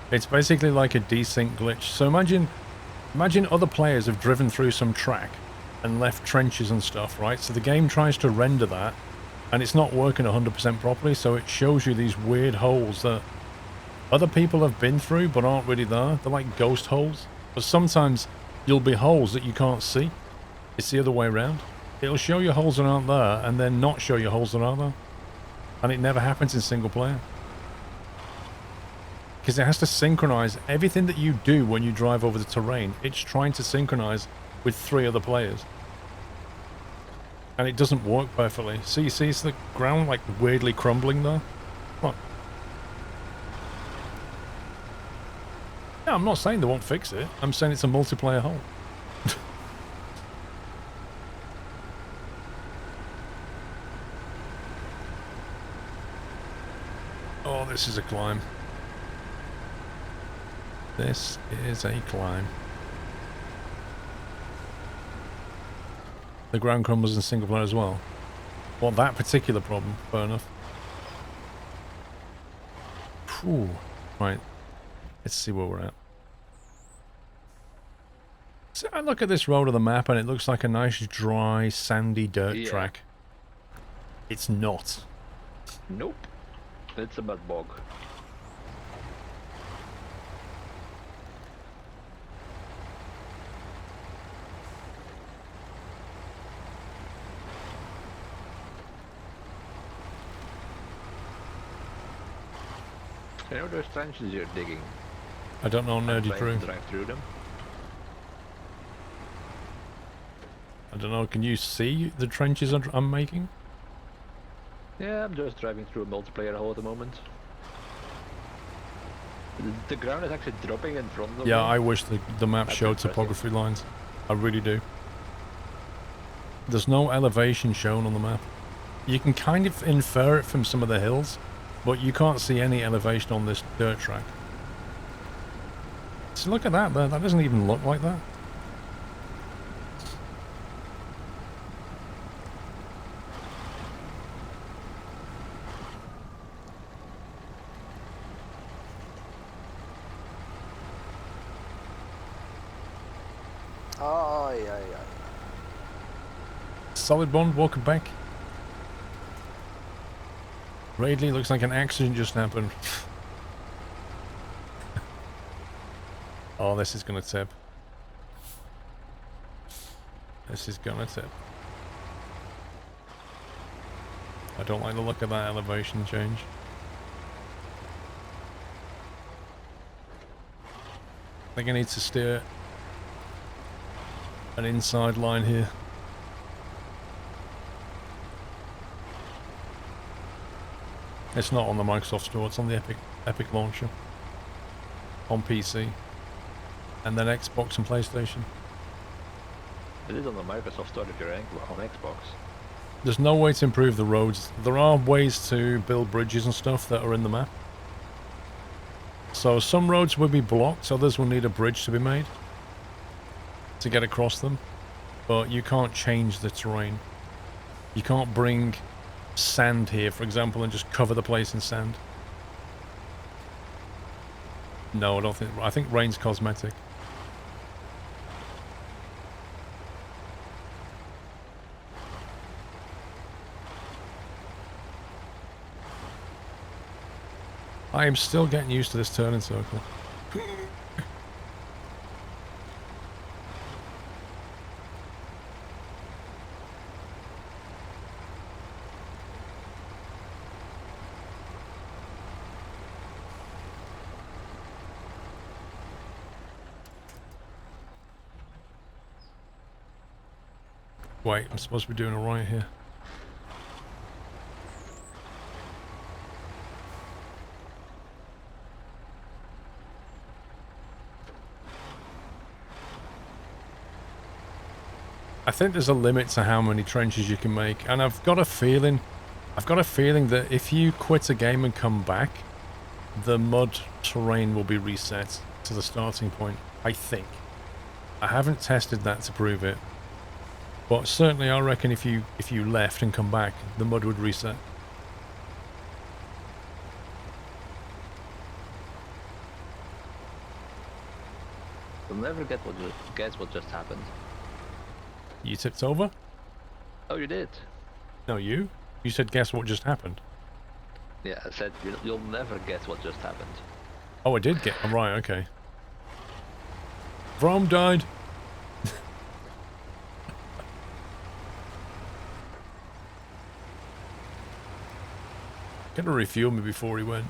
Speaker 2: It's basically like a desync glitch. So imagine other players have driven through some track and left trenches and stuff, right? So the game tries to render that, and it's not working 100% properly, so it shows you these weird holes that other people have been through but aren't really there. They're like ghost holes. But sometimes you'll be holes that you can't see. It's the other way around. It'll show you holes that aren't there, and then not show you holes that are there. And it never happens in single player. Because it has to synchronize everything that you do when you drive over the terrain. It's trying to synchronize with 3 other players. And it doesn't work perfectly. See, is the ground like weirdly crumbling though? What? Yeah, I'm not saying they won't fix it. I'm saying it's a multiplayer hole. Oh, this is a climb. This is a climb. The ground crumbles in single player as well. Well, that particular problem, fair enough. Whew. Right. Let's see where we're at. So I look at this road on the map and it looks like a nice, dry, sandy dirt track. It's not.
Speaker 3: Nope. It's a mud bog. You know those trenches you're digging?
Speaker 2: I don't know, Nerdy Drew.
Speaker 3: Drive through them.
Speaker 2: I don't know, can you see the trenches I'm making?
Speaker 3: Yeah, I'm just driving through a multiplayer hole at the moment. The ground is actually dropping in front of me.
Speaker 2: Yeah, I wish the map
Speaker 3: That's
Speaker 2: showed
Speaker 3: impressive.
Speaker 2: topography lines. I really do. There's no elevation shown on the map. You can kind of infer it from some of the hills, but you can't see any elevation on this dirt track. So look at that there, that doesn't even look like that.
Speaker 6: Aye, aye, aye.
Speaker 2: Solid Bond, welcome back. Raidley, looks like an accident just happened. Oh, this is gonna tip. This is gonna tip. I don't like the look of that elevation change. I think I need to steer an inside line here. It's not on the Microsoft Store, it's on the Epic Launcher. On PC. And then Xbox and PlayStation.
Speaker 3: It is on the Microsoft Store if you're on Xbox.
Speaker 2: There's no way to improve the roads. There are ways to build bridges and stuff that are in the map. So some roads will be blocked, others will need a bridge to be made to get across them. But you can't change the terrain. You can't bring sand here, for example, and just cover the place in sand. No, I think rain's cosmetic. I am still getting used to this turning circle. Wait, I'm supposed to be doing a right here. I think there's a limit to how many trenches you can make, and I've got a feeling that if you quit a game and come back, the mud terrain will be reset to the starting point, I think. I haven't tested that to prove it, but certainly I reckon if you left and come back, the mud would reset.
Speaker 3: You'll never guess what just happened.
Speaker 2: You tipped over?
Speaker 3: Oh, you did?
Speaker 2: No, you? You said guess what just happened.
Speaker 3: Yeah, I said you'll never guess what just happened.
Speaker 2: Oh, I did get... Oh, right, okay. Vroom died. Gonna refuel me before he went.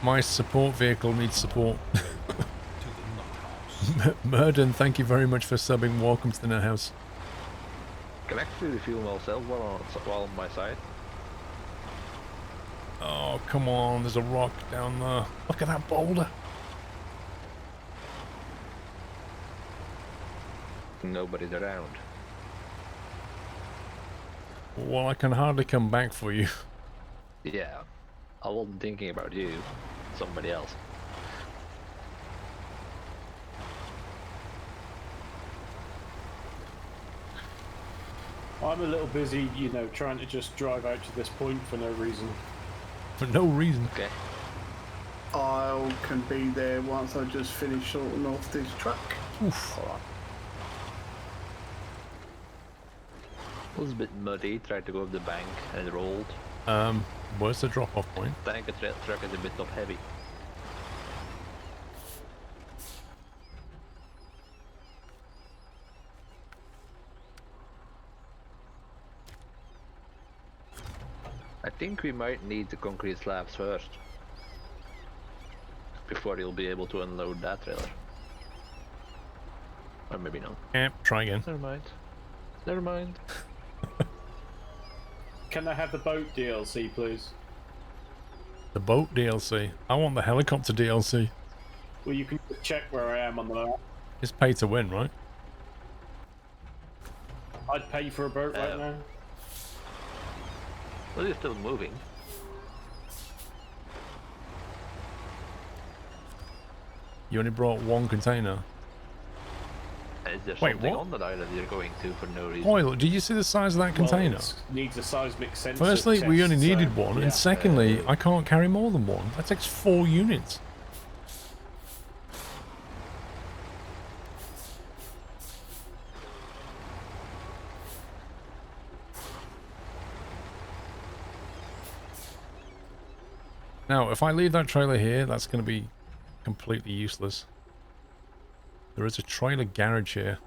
Speaker 2: My support vehicle needs support.
Speaker 4: To the nut house.
Speaker 2: Murden, thank you very much for subbing. Welcome to the Nut House.
Speaker 3: Can I actually refuel myself while on my side?
Speaker 2: Oh, come on. There's a rock down there. Look at that boulder.
Speaker 3: Nobody's around.
Speaker 2: Well, I can hardly come back for you.
Speaker 3: Yeah, I wasn't thinking about you. Somebody else.
Speaker 1: I'm a little busy, you know, trying to just drive out to this point for no reason.
Speaker 2: For no reason.
Speaker 3: Okay.
Speaker 5: I can be there once I just finish sorting off this truck.
Speaker 2: Oof.
Speaker 3: Alright. It was a bit muddy, tried to go up the bank and rolled.
Speaker 2: Where's the drop-off point?
Speaker 3: Tanker truck is a bit top heavy. I think we might need the concrete slabs first. Before you'll be able to unload that trailer. Or maybe not.
Speaker 2: Yeah, try again.
Speaker 3: Never mind. Never mind.
Speaker 1: Can I have the boat DLC, please?
Speaker 2: The boat DLC. I want the helicopter DLC.
Speaker 1: Well, you can check where I am on the map.
Speaker 2: It's pay to win, right?
Speaker 1: I'd pay for a boat right now.
Speaker 3: Well, you're still moving.
Speaker 2: You only brought one container.
Speaker 3: Is there
Speaker 2: Wait,
Speaker 3: something
Speaker 2: what?
Speaker 3: on that island you're going to for no reason?
Speaker 2: Oil, did you see the size of that container?
Speaker 1: Well, it needs a seismic sensor.
Speaker 2: Firstly, we
Speaker 1: test,
Speaker 2: only
Speaker 1: so,
Speaker 2: needed one,
Speaker 1: yeah.
Speaker 2: and secondly, I can't carry more than one. That takes 4 units. Now, if I leave that trailer here, that's going to be completely useless. There is a trailer garage here.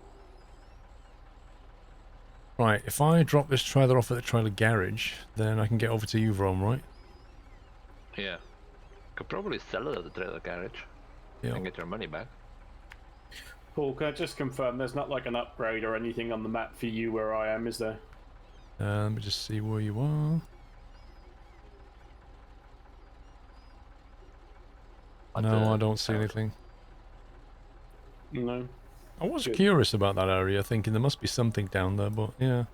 Speaker 2: Right, if I drop this trailer off at the trailer garage, then I can get over to you, Rome, right?
Speaker 3: Yeah. Could probably sell it at the trailer garage
Speaker 2: Yeah.
Speaker 3: and get your money back.
Speaker 1: Paul, can I just confirm there's not like an upgrade or anything on the map for you where I am, is there?
Speaker 2: Let me just see where you are. No, I don't see anything.
Speaker 1: No.
Speaker 2: I was
Speaker 1: Good.
Speaker 2: curious about that area, thinking there must be something down there, but yeah.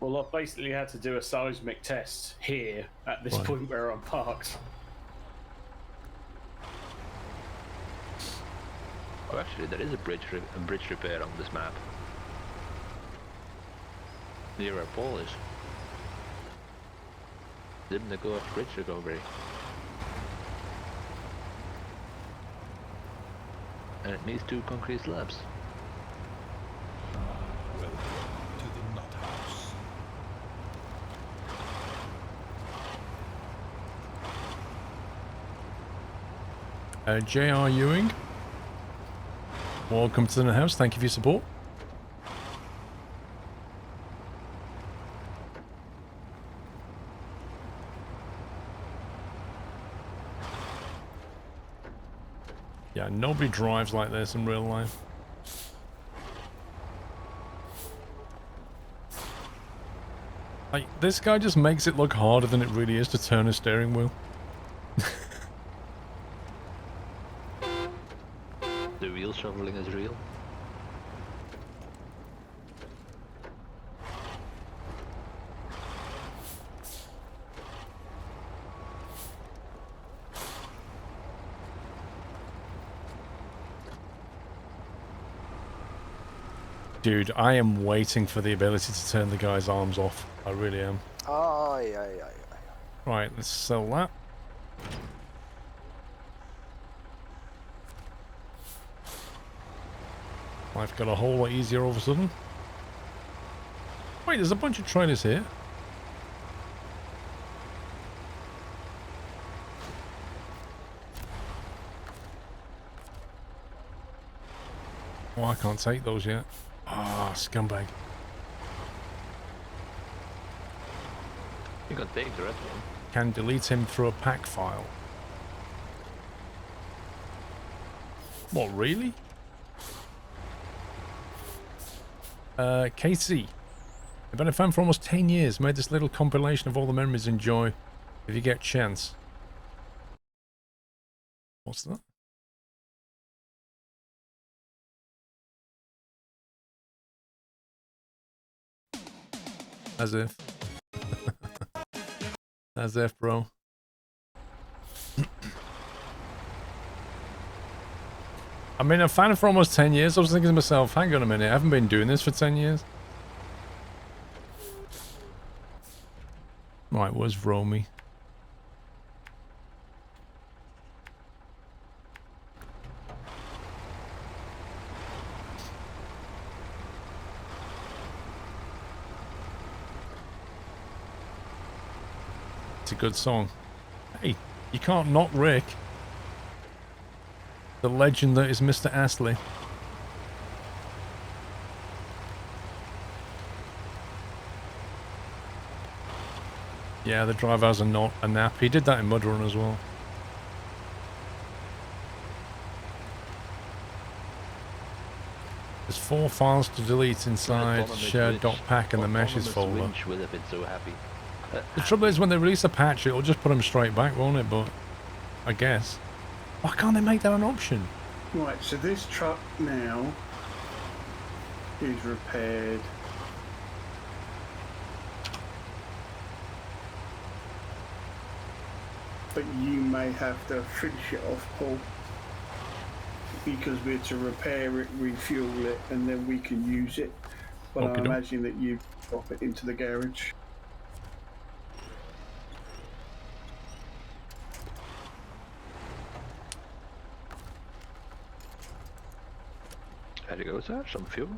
Speaker 1: Well, I've basically had to do a seismic test here at this
Speaker 2: Right.
Speaker 1: point where I'm parked.
Speaker 3: Oh, actually, there is a bridge repair on this map. Near where Paul is. Didn't they go off bridge recovery? And it needs 2 concrete slabs.
Speaker 4: Welcome to the nut house.
Speaker 2: J.R. Ewing, welcome to the house. Thank you for your support. Yeah, nobody drives like this in real life. Like, this guy just makes it look harder than it really is to turn a steering wheel.
Speaker 3: The wheel shoveling is real.
Speaker 2: Dude, I am waiting for the ability to turn the guy's arms off. I really am.
Speaker 6: Aye, aye, aye, aye.
Speaker 2: Right, let's sell that. Life got a whole lot easier all of a sudden. Wait, there's a bunch of trailers here. Oh, I can't take those yet. Ah, scumbag.
Speaker 3: You can take the red one.
Speaker 2: Can delete him through a pack file. What, really? KC. I've been a fan for almost 10 years. Made this little compilation of all the memories and joy. If you get a chance. What's that? As if. As if, bro. I mean, a fan for almost 10 years. I was thinking to myself, hang on a minute, I haven't been doing this for 10 years. Right, where's Romy? It's a good song. Hey, you can't knock Rick. The legend that is Mr. Astley. Yeah, the driver has a nap. He did that in Mudrun as well. There's 4 files to delete inside shared.pack and the meshes folder.
Speaker 3: Would have been so happy.
Speaker 2: The trouble is when they release a patch, it'll just put them straight back, won't it? But I guess. Why can't they make that an option?
Speaker 5: Right, so this truck now is repaired. But you may have to finish it off, Paul, because we're to repair it, refuel it, and then we can use it. But I imagine that you drop it into the garage.
Speaker 3: There you go, sir. Some fuel.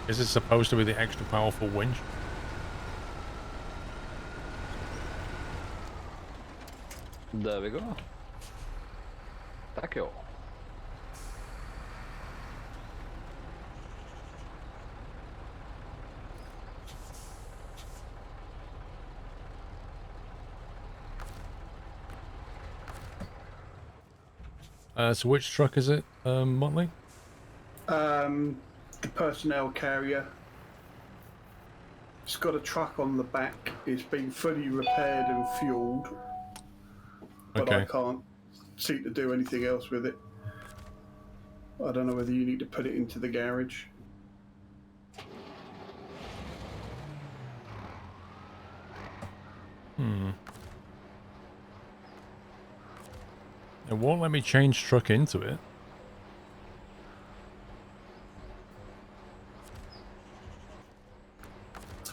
Speaker 2: Is it supposed to be the extra powerful winch?
Speaker 3: There we go. Thank you.
Speaker 2: So which truck is it, Motley?
Speaker 5: The personnel carrier. It's got a truck on the back. It's been fully repaired and fueled. But I can't seem to do anything else with it. I don't know whether you need to put it into the garage.
Speaker 2: It won't let me change truck into it.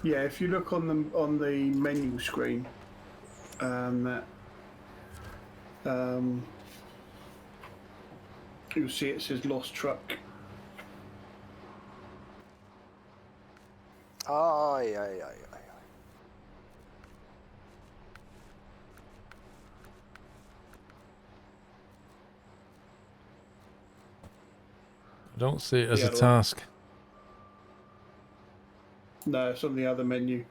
Speaker 5: Yeah, if you look on the menu screen, you'll see it says lost truck.
Speaker 6: Aye, aye, aye, aye.
Speaker 2: I don't see it as a task.
Speaker 5: No, it's on the other menu.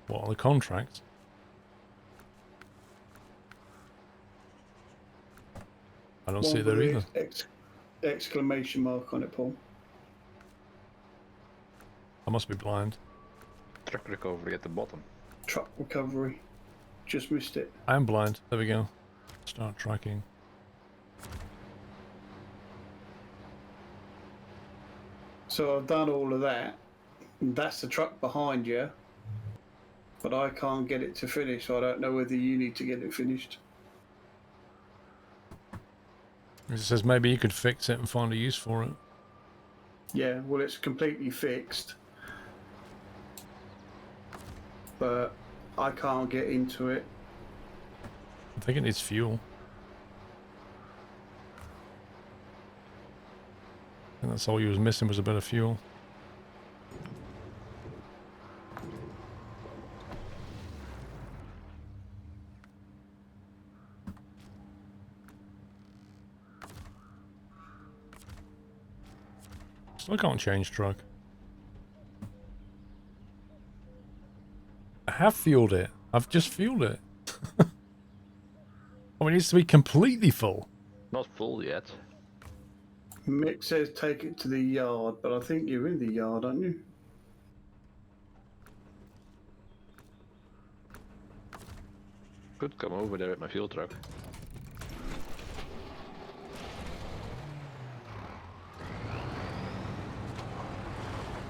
Speaker 2: What, on the contract? I don't see it there either.
Speaker 5: Exclamation mark on it, Paul.
Speaker 2: I must be blind.
Speaker 3: Truck recovery at the bottom.
Speaker 5: Truck recovery. Just missed it.
Speaker 2: I am blind. There we go. Start tracking.
Speaker 5: So I've done all of that. That's the truck behind you. But I can't get it to finish, so I don't know whether you need to get it finished.
Speaker 2: It says maybe you could fix it and find a use for it.
Speaker 5: Yeah, well, it's completely fixed. But I can't get into it.
Speaker 2: I think it needs fuel. And that's all you was missing was a bit of fuel. Still can't change truck. I have fueled it. I've just fueled it. Oh, it needs to be completely full.
Speaker 3: Not full yet.
Speaker 5: Mick says take it to the yard, but I think you're in the yard, aren't you?
Speaker 3: Could come over there with my fuel truck.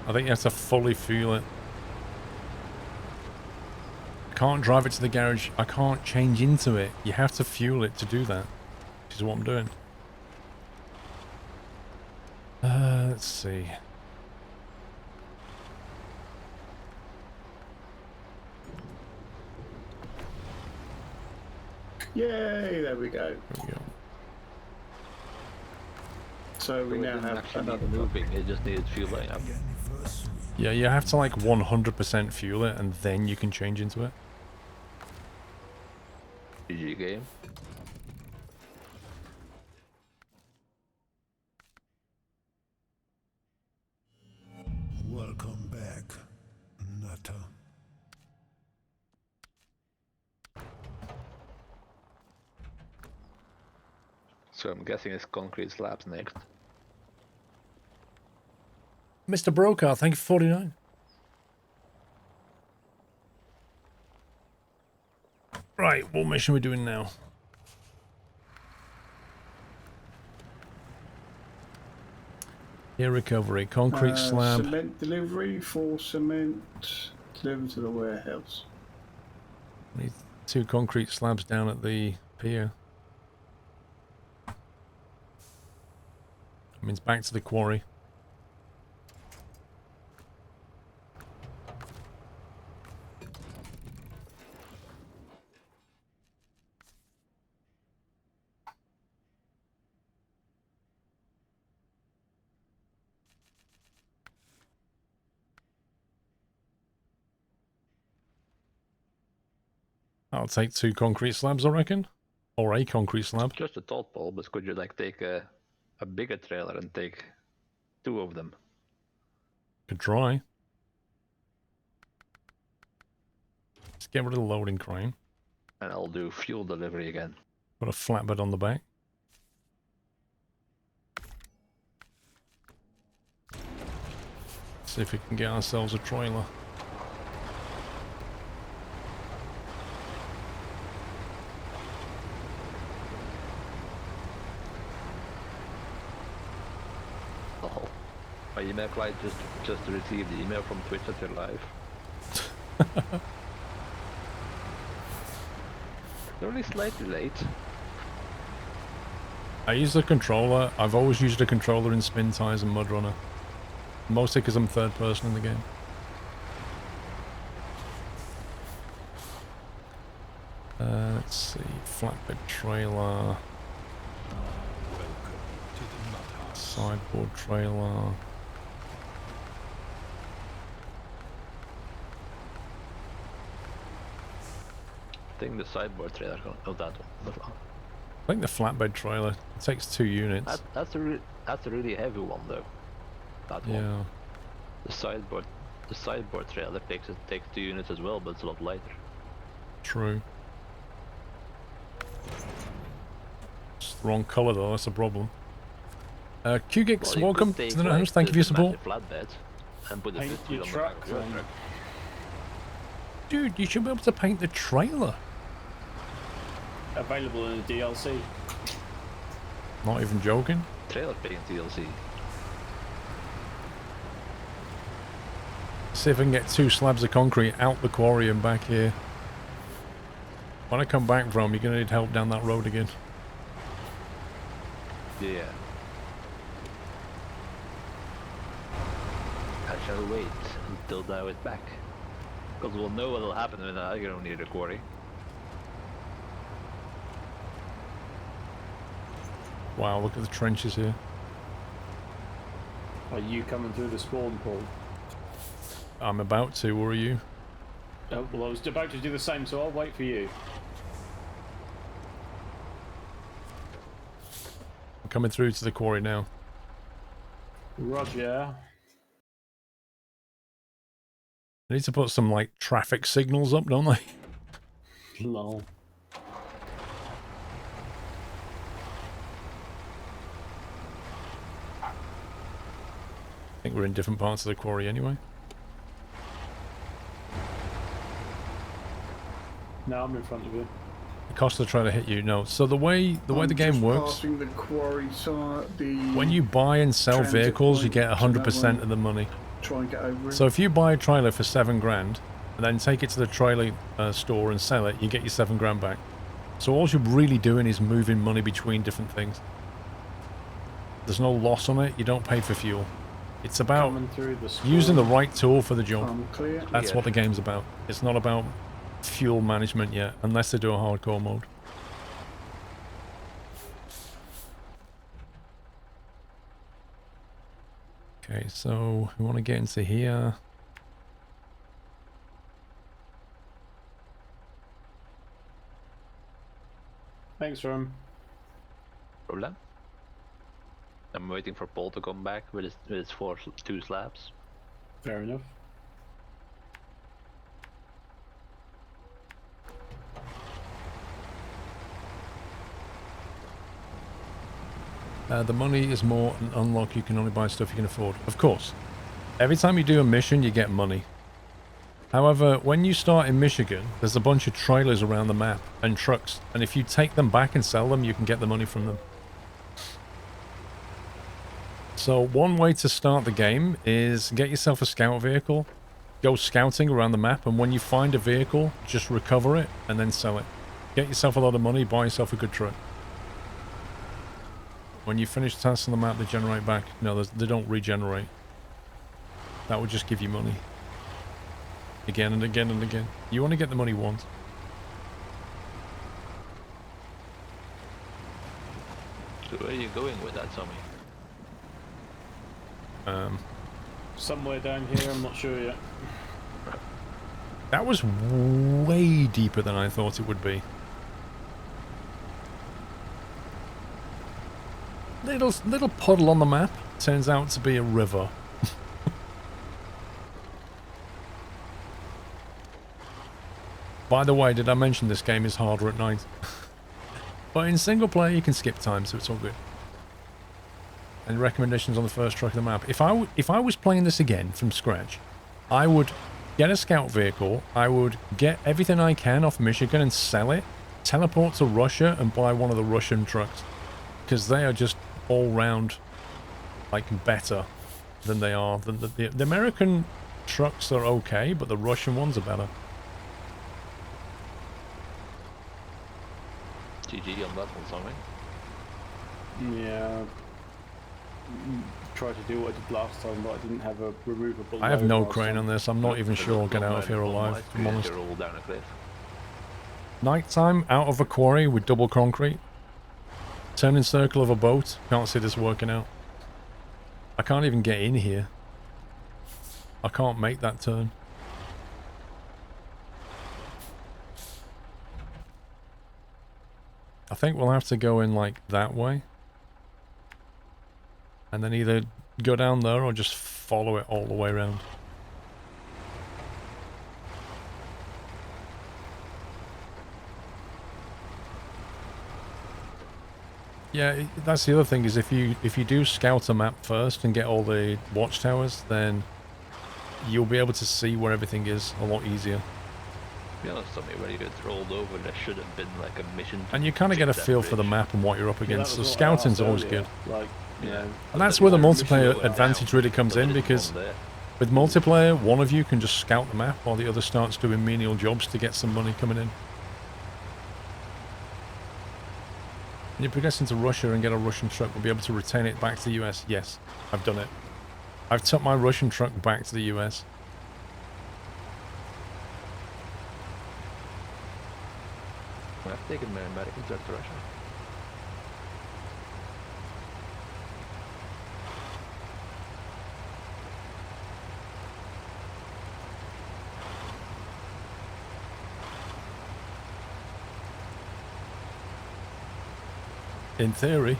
Speaker 2: I think you have to fully fuel it. I can't drive it to the garage. I can't change into it. You have to fuel it to do that. Which is what I'm doing. Let's see.
Speaker 5: Yay, there we go.
Speaker 2: There we go.
Speaker 5: So we now
Speaker 3: didn't
Speaker 5: have
Speaker 3: actually
Speaker 5: another
Speaker 3: need moving, it just needed fueling up.
Speaker 2: Yeah, you have to like 100% fuel it and then you can change into it.
Speaker 3: GG game.
Speaker 4: Welcome back, Nutter.
Speaker 3: So I'm guessing it's concrete slabs next.
Speaker 2: Mr. Broker, thank you for 49. Right, what mission are we doing now? Air recovery, concrete slab.
Speaker 5: Cement delivery, 4 cement delivered to the warehouse.
Speaker 2: Need 2 concrete slabs down at the pier. Means back to the quarry. I'll take 2 concrete slabs, I reckon. Or a concrete slab.
Speaker 3: Just a thought, Paul, but could you like take a bigger trailer and take 2 of them?
Speaker 2: Could try. Let's get rid of the loading crane.
Speaker 3: And I'll do fuel delivery again.
Speaker 2: Got a flatbed on the back. See if we can get ourselves a trailer.
Speaker 3: Oh, my email client just received the email from Twitch that you're live. They're only slightly late.
Speaker 2: I use the controller. I've always used a controller in Spin Tires and MudRunner. Mostly because I'm third person in the game. Let's see. Flatbed trailer. Sideboard trailer.
Speaker 3: I think the sideboard trailer, oh that one.
Speaker 2: I think the flatbed trailer takes 2 units.
Speaker 3: That's a really heavy one though. That one.
Speaker 2: Yeah.
Speaker 3: The sideboard trailer takes 2 units as well, but it's a lot lighter.
Speaker 2: True. It's the wrong colour though, that's a problem. QGix,
Speaker 3: Well,
Speaker 2: welcome to the house. Thank you for your support.
Speaker 3: Flatbed and put the
Speaker 1: Paint
Speaker 3: fifty
Speaker 1: your
Speaker 3: on the
Speaker 1: truck,
Speaker 3: back of your
Speaker 1: then.
Speaker 3: truck.
Speaker 2: Dude, you should be able to paint the trailer.
Speaker 1: Available in the DLC.
Speaker 2: Not even joking.
Speaker 3: Trailer paint DLC.
Speaker 2: See if I can get 2 slabs of concrete out the quarry and back here. When I come back from, you're going to need help down that road again.
Speaker 3: Yeah. I shall wait until now it's back. Because we'll know what will happen when I go near the quarry.
Speaker 2: Wow, look at the trenches here.
Speaker 1: Are you coming through the spawn pool?
Speaker 2: I'm about to, or are you?
Speaker 1: Oh, well, I was about to do the same, so I'll wait for you.
Speaker 2: I'm coming through to the quarry now.
Speaker 1: Roger.
Speaker 2: I need to put some, like, traffic signals up, don't they?
Speaker 1: Lol.
Speaker 2: I think we're in different parts of the quarry anyway.
Speaker 1: No, I'm in front of you.
Speaker 2: The cost of trying to hit you, no. So the way the game works,
Speaker 5: Passing the quarry side,
Speaker 2: when you buy and sell
Speaker 5: transit
Speaker 2: vehicles, you
Speaker 5: point,
Speaker 2: get
Speaker 5: so no
Speaker 2: 100%
Speaker 5: one
Speaker 2: of the money.
Speaker 5: try and get over it.
Speaker 2: So if you buy a trailer for $7 grand and then take it to the trailer store and sell it, you get your $7 grand back. So all you're really doing is moving money between different things. There's no loss on it. You don't pay for fuel. It's about
Speaker 1: Coming through the
Speaker 2: using the
Speaker 1: storm.
Speaker 2: right tool for the job.
Speaker 5: Clear.
Speaker 2: That's what the game's about. It's not about fuel management yet, unless they do a hardcore mode. Okay, so we want to get into here.
Speaker 1: Thanks, Rum.
Speaker 3: Problem. I'm waiting for Paul to come back with his two slabs.
Speaker 1: Fair enough.
Speaker 2: The money is more an unlock. You can only buy stuff you can afford. Of course. Every time you do a mission, you get money. However, when you start in Michigan, there's a bunch of trailers around the map and trucks. And if you take them back and sell them, you can get the money from them. So one way to start the game is get yourself a scout vehicle. Go scouting around the map. And when you find a vehicle, just recover it and then sell it. Get yourself a lot of money, buy yourself a good truck. When you finish tasks on the map, they generate back. No, they don't regenerate. That would just give you money. Again and again and again. You want to get the money once.
Speaker 3: So where are you going with that, Tommy?
Speaker 1: Somewhere down here, I'm not sure yet.
Speaker 2: That was way deeper than I thought it would be. Little puddle on the map turns out to be a river. By the way, did I mention this game is harder at night? But in single player you can skip time, so it's all good. And recommendations on the first track of the map. If I was playing this again from scratch, I would get a scout vehicle, I would get everything I can off Michigan and sell it, teleport to Russia and buy one of the Russian trucks. Because they are just all round like better than they are than the American trucks are okay, but the Russian ones are better.
Speaker 3: GG on that one, Tommy.
Speaker 1: Yeah. Tried to do what I did last time, but I didn't have a removable.
Speaker 2: I have
Speaker 1: load
Speaker 2: no
Speaker 1: last
Speaker 2: crane
Speaker 1: time.
Speaker 2: on this. I'm not even sure I'll get out of here alive, if I'm honest.
Speaker 3: Roll down a cliff.
Speaker 2: Nighttime, out of a quarry with double concrete. Turning circle of a boat. Can't see this working out. I can't even get in here. I can't make that turn. I think we'll have to go in like that way. And then either go down there or just follow it all the way around. Yeah, that's the other thing is if you do scout a map first and get all the watchtowers, then you'll be able to see where everything is a lot easier.
Speaker 3: To be honest, Tommy, when you get rolled over, there should have been like a mission.
Speaker 2: And you kind of get a
Speaker 3: that
Speaker 2: feel for the
Speaker 3: bridge.
Speaker 2: map and what you're up
Speaker 1: Yeah, that
Speaker 2: against. So
Speaker 1: was what I
Speaker 2: scouting's
Speaker 1: asked
Speaker 2: always
Speaker 1: earlier.
Speaker 2: good.
Speaker 1: Like,
Speaker 3: Yeah.
Speaker 2: And that's where the
Speaker 1: Mission
Speaker 2: multiplayer
Speaker 1: well
Speaker 2: advantage really comes in, because with multiplayer, one of you can just scout the map while the other starts doing menial jobs to get some money coming in. When you progress into Russia and get a Russian truck, we'll be able to retain it back to the US. Yes, I've done it. I've took my Russian truck back to the US.
Speaker 3: I've taken my American truck to Russia.
Speaker 2: In theory.